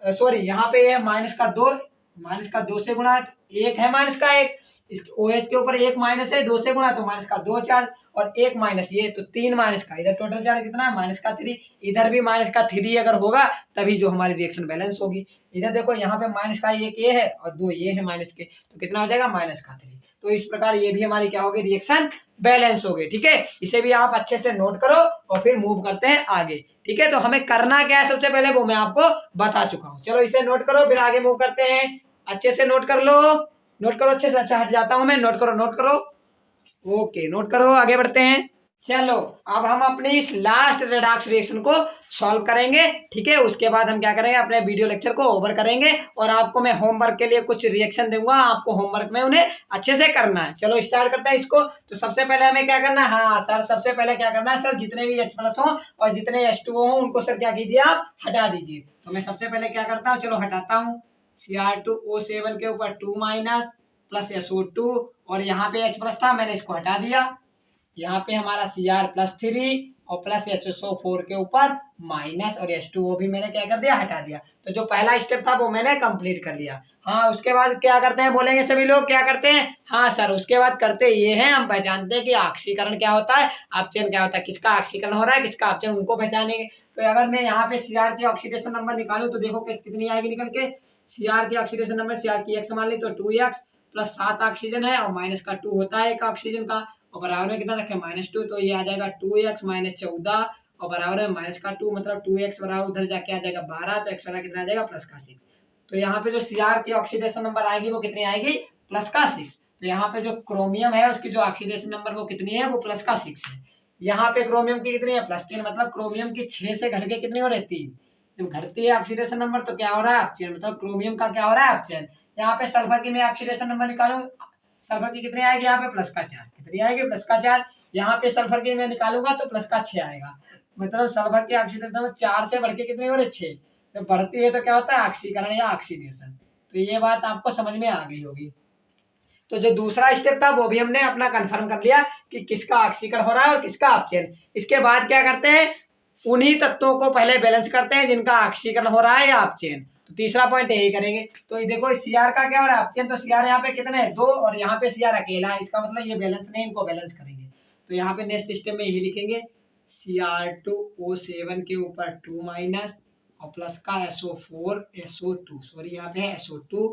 सॉरी यहाँ पे ये माइनस का 2, माइनस का 2 से गुणा, एक है माइनस का 1, इस OH के ऊपर एक माइनस है, 2 से गुणा तो माइनस का 2 चार्ज और एक माइनस ये, तो 3 माइनस का, इधर टोटल चार्ज कितना है, माइनस का 3, इधर भी माइनस का 3 अगर होगा तभी जो हमारी रिएक्शन बैलेंस होगी। इधर देखो यहाँ पे माइनस का एक ये है और 2 ये है माइनस के, तो कितना हो जाएगा, माइनस का 3। तो इस प्रकार ये भी हमारी क्या होगी, रिएक्शन बैलेंस हो गई, ठीक है। इसे भी आप अच्छे से नोट करो और फिर मूव करते हैं आगे, ठीक है। तो हमें करना क्या है सबसे पहले वो मैं आपको बता चुका हूँ, चलो इसे नोट करो फिर आगे मूव करते हैं। अच्छे से नोट कर लो, नोट करो अच्छे से, अच्छा हट जाता हूं मैं, नोट करो नोट करो, ओके नोट करो, आगे बढ़ते हैं। चलो अब हम अपनी इस लास्ट रेडॉक्स रिएक्शन को सॉल्व करेंगे, ठीक है। उसके बाद हम क्या करेंगे, अपने वीडियो लेक्चर को ओवर करेंगे और आपको मैं होमवर्क के लिए कुछ रिएक्शन दूंगा, आपको होमवर्क में उन्हें अच्छे से करना है। चलो स्टार्ट करते हैं इसको। तो सबसे पहले हमें क्या करना है, हाँ सर सबसे पहले क्या करना है सर, जितने भी H+ हो और जितने H2O हो उनको सर क्या कीजिए, आप हटा दीजिए। तो मैं सबसे पहले क्या करता हूँ, चलो हटाता हूँ, Cr2O7 के ऊपर 2- प्लस SO2 और यहाँ पे H+ था मैंने इसको हटा दिया, यहाँ पे हमारा Cr+3 और प्लस HSO4 के ऊपर माइनस और H2O भी मैंने क्या कर दिया, हटा दिया। तो जो पहला स्टेप था वो मैंने कंप्लीट कर लिया। हाँ उसके बाद क्या करते हैं, बोलेंगे सभी लोग क्या करते हैं, हाँ सर उसके बाद करते ये हैं, हम पहचानते हैं कि ऑक्सीकरण क्या होता है, अपचयन क्या होता है, किसका ऑक्सीकरण हो रहा है किसका अपचयन, उनको पहचानेंगे। तो अगर मैं यहाँ पे Cr की ऑक्सीडेशन नंबर निकालूं तो देखो कितनी आएगी निकल के, Cr की ऑक्सीडेशन नंबर, Cr की x मान ली तो 2x प्लस 7 ऑक्सीजन है और माइनस का 2 होता है एक ऑक्सीजन का, और बराबर में कितना रखे, -2, तो ये आ जाएगा 2x - 14 और बराबर में -2, मतलब 2x बराबर उधर जाके आ जाएगा 12, तो x वाला कितना आ जाएगा, +6। तो यहाँ पे जो Cr की ऑक्सीडेशन नंबर आएगी वो कितनी आएगी, +6। तो यहाँ पे जो क्रोमियम है उसकी जो ऑक्सीडेशन नंबर वो कितनी है, वो +6 है। यहाँ पे क्रोमियम की कितनी है, +3, मतलब क्रोमियम की 6 से घट के कितनी हो रही है, 3। जब घटती है ऑक्सीडेशन नंबर तो क्या हो रहा है, अपचयन, मतलब क्रोमियम का क्या हो रहा है, अपचयन। यहाँ पे सल्फर की मैं ऑक्सीडेशन नंबर निकालूं, सल्फर की कितनी आएगी, यहाँ पे +4, कितनी आएगी, +4। यहाँ पे सल्फर की मैं निकालूंगा तो +6 आएगा, मतलब सल्फर की ऑक्सीडेशन नंबर 4 से बढ़ के कितनी हो रही है, 6। जब बढ़ती है तो क्या होता है, ऑक्सीकरण या ऑक्सीडेशन। तो ये बात आपको समझ में आ गई होगी। तो जो दूसरा स्टेप था वो भी हमने अपना कंफर्म कर लिया कि किसका ऑक्सीकरण हो रहा है और किसका अपचयन। इसके बाद क्या करते हैं, उन्हीं तत्वों को पहले बैलेंस करते हैं जिनका ऑक्सीकरण हो रहा है या अपचयन। तो तीसरा पॉइंट यही करेंगे। तो ये देखो Cr का क्या हो रहा है, अपचयन, तो Cr यहाँ पे कितने हैं, 2 और यहाँ पे Cr अकेला है, इसका मतलब ये बैलेंस नहीं, इनको बैलेंस करेंगे। तो यहाँ पे नेक्स्ट स्टेप में यही लिखेंगे, Cr2O7 के ऊपर 2- और प्लस का SO4 सॉरी यहाँ पे है SO2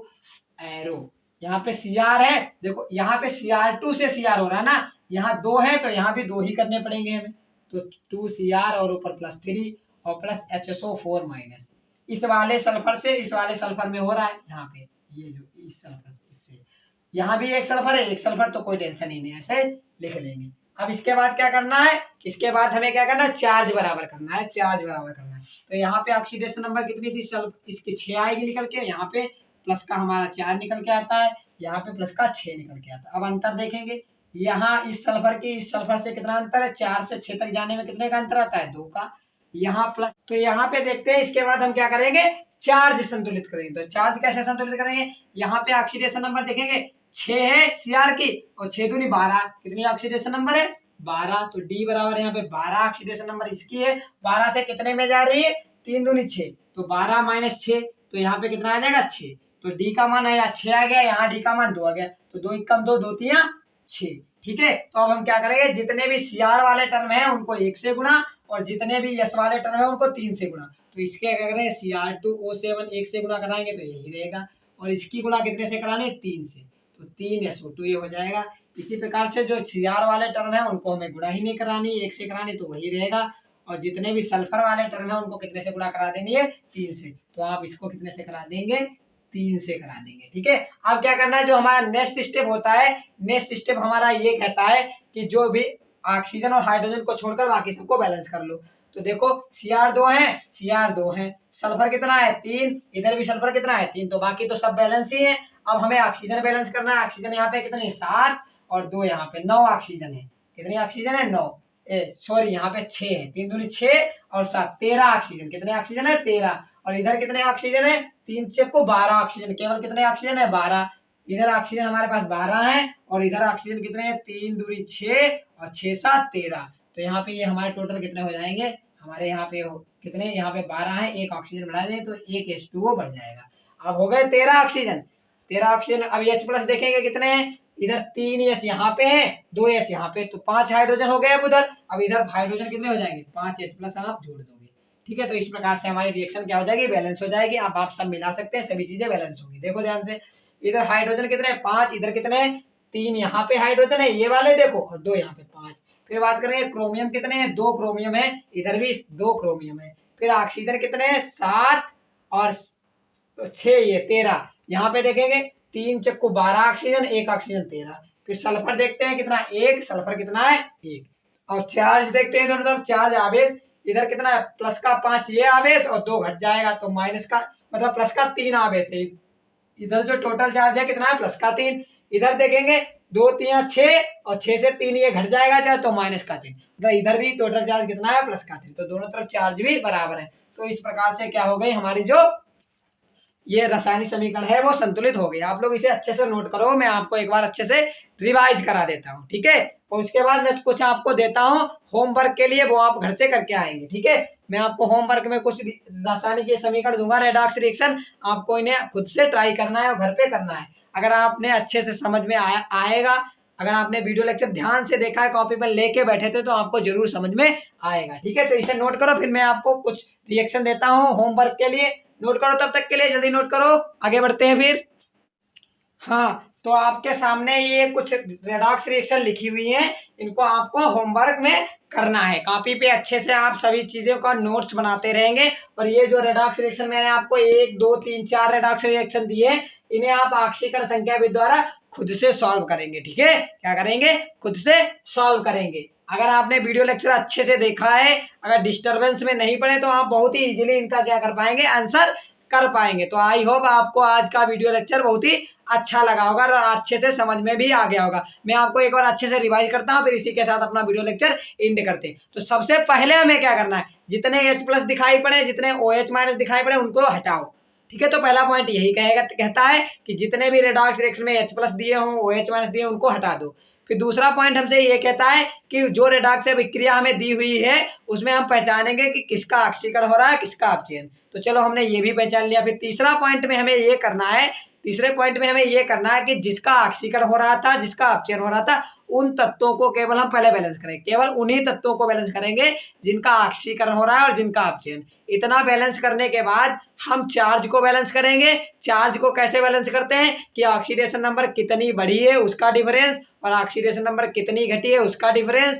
एरो, यहाँ पे Cr है, देखो यहाँ पे Cr2 से Cr हो रहा है ना, यहाँ 2 है तो यहाँ भी 2 ही करने पड़ेंगे हमें। तो 2Cr और ऊपर +3 और प्लस HSO4-, इस वाले सल्फर से इस वाले सल्फर में हो रहा है, यहाँ पे ये जो इस सल्फर इससे, यहाँ भी एक सल्फर है एक सल्फर, तो कोई टेंशन ही नहीं है, ऐसे लिख लेंगे। अब इसके बाद क्या करना है, इसके बाद हमें क्या करना है, चार्ज बराबर करना है, चार्ज बराबर करना है। तो यहाँ पे ऑक्सीडेशन नंबर कितनी थी, इसकी 6 आएगी निकल के, यहाँ पे प्लस का हमारा 4 निकल के आता है, यहाँ पे प्लस का 6 निकल के आता है। अब अंतर देखेंगे, यहाँ इस सल्फर की इस सल्फर से कितना अंतर है, 4 से 6 तक जाने में कितने का अंतर आता है, 2 का। यहाँ प्लस, तो यहाँ पे देखते हैं इसके बाद हम क्या करेंगे, चार्ज संतुलित करेंगे। तो चार्ज कैसे संतुलित करेंगे, यहाँ पे ऑक्सीडेशन नंबर देखेंगे 6 है Cr की और 6 दूनी 12, कितनी ऑक्सीडेशन नंबर है, 12। तो D बराबर यहाँ पे 12 ऑक्सीडेशन नंबर इसकी है, 12 से कितने में जा रही है, 3 दूनी 6, तो 12 - 6, तो यहाँ पे कितना आ जाएगा, 6। तो D का मान है 6 आ गया, यहाँ D का मान 2 आ गया, तो 2 × 2 2 × 6, ठीक है। तो अब हम क्या करेंगे, जितने भी Cr वाले टर्म है उनको 1 से गुणा और जितने भी S वाले टर्म है उनको 3 से गुणा। तो इसके क्या करें, Cr2O7 1 से गुणा कराएंगे तो यही रहेगा, और इसकी गुणा कितने से कराने, 3 से, तो 3 SO2 ये हो जाएगा। इसी प्रकार से जो Cr वाले टर्म है उनको हमें गुणा ही नहीं करानी, 1 से करानी, तो वही रहेगा। और जितने भी सल्फर वाले टर्म है उनको कितने से गुणा करा देंगे, 3 से। तो आप इसको कितने से करा देंगे, 3 से करा देंगे, ठीक है। अब क्या करना है, जो हमारा नेक्स्ट स्टेप होता है, नेक्स्ट स्टेप हमारा ये कहता है कि जो भी ऑक्सीजन और हाइड्रोजन को छोड़कर बाकी सबको बैलेंस कर लो। तो देखो Cr 2 है, सल्फर कितना है, 3, इधर भी सल्फर कितना है, 3, तो बाकी तो सब बैलेंस ही है। अब हमें ऑक्सीजन बैलेंस करना है, ऑक्सीजन यहाँ पे कितने, 7 और 2 यहाँ पे 9 ऑक्सीजन है, कितनी ऑक्सीजन है, 9। सॉरी यहाँ पे 6 है, 3 दूनी 6 और 7 13 ऑक्सीजन। कितने ऑक्सीजन है? 13। और इधर कितने ऑक्सीजन है? 3 चेक को 12 ऑक्सीजन। केवल कितने ऑक्सीजन है? 12। इधर ऑक्सीजन हमारे पास 12 है और इधर ऑक्सीजन कितने हैं? 3 दूनी 6 और 6 7 13। तो यहाँ पे ये हमारे टोटल कितने हो जाएंगे? हमारे यहाँ पे कितने? यहाँ पे 12 है, एक ऑक्सीजन बढ़ा दें तो एक H2O बढ़ जाएगा। अब हो गए 13 ऑक्सीजन। 13 ऑक्सीजन। अब H प्लस देखेंगे कितने हैं? इधर 3 H यहाँ पे है, 2 H यहाँ पे, तो 5 हाइड्रोजन हो गए अब उधर। अब इधर हाइड्रोजन कितने हो जाएंगे? 5 H प्लस आप जोड़ दोगे। ठीक है, तो इस प्रकार से हमारी रिएक्शन क्या हो जाएगी? बैलेंस हो जाएगी। अब आप सब मिला सकते हैं, सभी चीजें बैलेंस होंगी। देखो ध्यान से, इधर हाइड्रोजन कितने? 5। इधर कितने? 3 यहाँ पे हाइड्रोजन है, ये वाले देखो, और 2 यहाँ पे 5। फिर बात करेंगे क्रोमियम कितने हैं? 2 क्रोमियम है, इधर भी 2 क्रोमियम है। फिर ऑक्सीजन कितने हैं? 7 और 6 ये 13। यहाँ पे देखेंगे 3 चक्कू 12 ऑक्सीजन, एक ऑक्सीजन 13। फिर सल्फर देखते हैं कितना? 1। सल्फर कितना है? 1। और चार्ज देखते हैं, मतलब चार्ज आवेश इधर कितना है? प्लस का 5 ये आवेश और 2 घट जाएगा तो माइनस का, मतलब प्लस का 3 आवेश है। इधर जो टोटल चार्ज है कितना है? प्लस का 3। इधर देखेंगे 2 3 6 और 6 से 3 ये घट जाएगा चाहे तो माइनस का 3। मतलब इधर भी टोटल चार्ज कितना है? प्लस का 3। तो दोनों तरफ चार्ज भी बराबर है। तो इस प्रकार से क्या हो गई हमारी जो ये रासायनिक समीकरण है वो संतुलित हो गई। आप लोग इसे अच्छे से नोट करो, मैं आपको एक बार अच्छे से रिवाइज करा देता हूँ। ठीक है, और उसके बाद मैं कुछ आपको देता हूँ होमवर्क के लिए, वो आप घर से करके आएंगे। ठीक है, मैं आपको होमवर्क में कुछ रासायनिक समीकरण दूंगा, रेडॉक्स रिएक्शन, आपको इन्हें खुद से ट्राई करना है और घर पे करना है। अगर आपने अच्छे से समझ में आएगा, अगर आपने वीडियो लेक्चर ध्यान से देखा है, कॉपी पर लेके बैठे थे, तो आपको जरूर समझ में आएगा। ठीक है, तो इसे नोट करो, फिर मैं आपको कुछ रिएक्शन देता हूँ होमवर्क के लिए। नोट करो, तब तक के लिए जल्दी नोट करो, आगे बढ़ते हैं फिर। हाँ, तो आपके सामने ये कुछ रेडॉक्स रिएक्शन लिखी हुई है, इनको आपको होमवर्क में करना है। कॉपी पे अच्छे से आप सभी चीजों का नोट्स बनाते रहेंगे। और ये जो रेडॉक्स रिएक्शन मैंने आपको 1 2 3 4 रेडॉक्स रिएक्शन दिए, इन्हें आप ऑक्सीकरण संख्या विधि द्वारा खुद से सॉल्व करेंगे। ठीक है, क्या करेंगे? खुद से सॉल्व करेंगे। अगर आपने वीडियो लेक्चर अच्छे से देखा है, अगर डिस्टरबेंस में नहीं पड़े, तो आप बहुत ही इजीली इनका क्या कर पाएंगे? आंसर कर पाएंगे। तो आई होप आपको आज का वीडियो लेक्चर बहुत ही अच्छा लगा होगा और अच्छे से समझ में भी आ गया होगा। मैं आपको एक बार अच्छे से रिवाइज करता हूँ, फिर इसी के साथ अपना वीडियो लेक्चर एंड करते हैं। तो सबसे पहले हमें क्या करना है? जितने H प्लस दिखाई पड़े, जितने OH माइनस दिखाई पड़े, उनको हटाओ। ठीक है, तो पहला पॉइंट यही कहता है कि जितने भी रेडॉक्स रिएक्शन में H प्लस दिए हों, OH माइनस दिए, उनको हटा दो। फिर दूसरा पॉइंट हमसे ये कहता है कि जो रेडॉक्स अभिक्रिया हमें दी हुई है, उसमें हम पहचानेंगे कि किसका ऑक्सीकरण हो रहा है, किसका अपचयन। तो चलो, हमने ये भी पहचान लिया। फिर तीसरा पॉइंट में हमें ये करना है, तीसरे पॉइंट में हमें ये करना है कि जिसका ऑक्सीकरण हो रहा था, जिसका अपचयन हो रहा था, उन तत्वों को केवल हम पहले बैलेंस करें। केवल उन्हीं तत्वों को बैलेंस करेंगे जिनका ऑक्सीकरण हो रहा है और जिनका अपचयन। इतना बैलेंस करने के बाद हम चार्ज को बैलेंस करेंगे। चार्ज को कैसे बैलेंस करते हैं कि ऑक्सीडेशन नंबर कितनी बढ़ी है उसका डिफरेंस और ऑक्सीडेशन नंबर कितनी घटी है उसका डिफरेंस,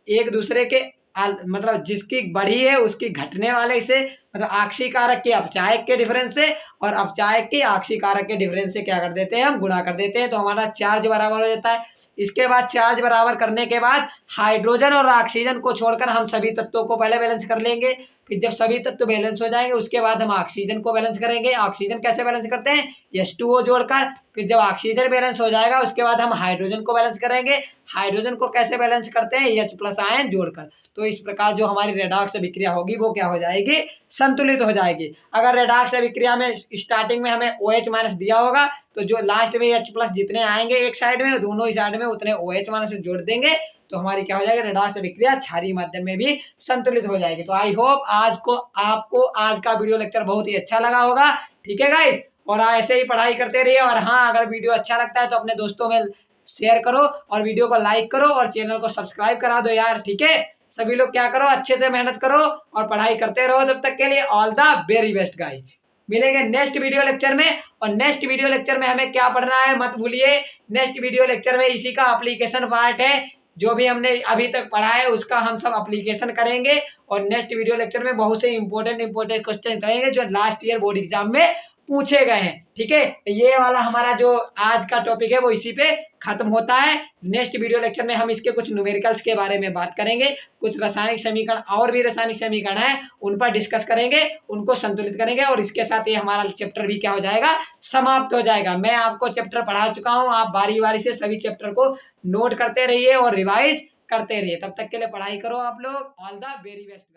एक दूसरे के मतलब जिसकी बढ़ी है उसकी घटने वाले से, मतलब ऑक्सीकारक के अपचायक के डिफरेंस से और अपचायक के ऑक्सीकारक के डिफरेंस से क्या कर देते हैं? हम गुणा कर देते हैं। तो हमारा चार्ज बराबर हो जाता है। इसके बाद चार्ज बराबर करने के बाद हाइड्रोजन और ऑक्सीजन को छोड़कर हम सभी तत्वों को पहले बैलेंस कर लेंगे। फिर जब सभी तत्व बैलेंस हो जाएंगे, उसके बाद हम ऑक्सीजन को बैलेंस करेंगे। ऑक्सीजन कैसे बैलेंस करते हैं? H2O जोड़कर। फिर जब ऑक्सीजन बैलेंस हो जाएगा, उसके बाद हम हाइड्रोजन को बैलेंस करेंगे। हाइड्रोजन को कैसे बैलेंस करते हैं? H प्लस आयन जोड़कर। तो इस प्रकार जो हमारी रेडॉक्स अभिक्रिया होगी वो क्या हो जाएगी? संतुलित हो जाएगी। अगर रेडॉक्स अभिक्रिया में स्टार्टिंग में हमें OH माइनस दिया होगा, तो जो लास्ट में H प्लस जितने आएंगे एक साइड में, दोनों ही साइड में उतने OH माइनस से जोड़ देंगे, तो हमारी क्या हो जाएगी? रेडॉक्स अभिक्रिया क्षारीय माध्यम में भी संतुलित हो जाएगी। तो आई होप आपको आज का वीडियो लेक्चर बहुत ही अच्छा लगा होगा। ठीक है गाइस, और ऐसे ही पढ़ाई करते रहिए। और हाँ, अगर वीडियो अच्छा लगता है तो अपने दोस्तों में शेयर करो और वीडियो को लाइक करो और चैनल को सब्सक्राइब करा दो यार। ठीक है, सभी लोग क्या करो, अच्छे से मेहनत करो और पढ़ाई करते रहो। तब तक के लिए all the very best guys. मिलेंगे नेक्स्ट वीडियो लेक्चर में। और नेक्स्ट वीडियो लेक्चर में हमें क्या पढ़ना है मत भूलिए। नेक्स्ट वीडियो लेक्चर में इसी का एप्लीकेशन पार्ट है, जो भी हमने अभी तक पढ़ा है उसका हम सब एप्लीकेशन करेंगे। और नेक्स्ट वीडियो लेक्चर में बहुत से इंपॉर्टेंट क्वेश्चन करेंगे जो लास्ट ईयर बोर्ड एग्जाम में पूछे गए हैं। ठीक है, ये वाला हमारा जो आज का टॉपिक है वो इसी पे खत्म होता है। नेक्स्ट वीडियो लेक्चर में हम इसके कुछ न्यूमेरिकल्स के बारे में बात करेंगे, कुछ रासायनिक समीकरण और भी रासायनिक समीकरण है उन पर डिस्कस करेंगे, उनको संतुलित करेंगे और इसके साथ ये हमारा चैप्टर भी क्या हो जाएगा? समाप्त हो जाएगा। मैं आपको चैप्टर पढ़ा चुका हूँ, आप बारी बारी से सभी चैप्टर को नोट करते रहिए और रिवाइज करते रहिए। तब तक के लिए पढ़ाई करो आप लोग। All the very best.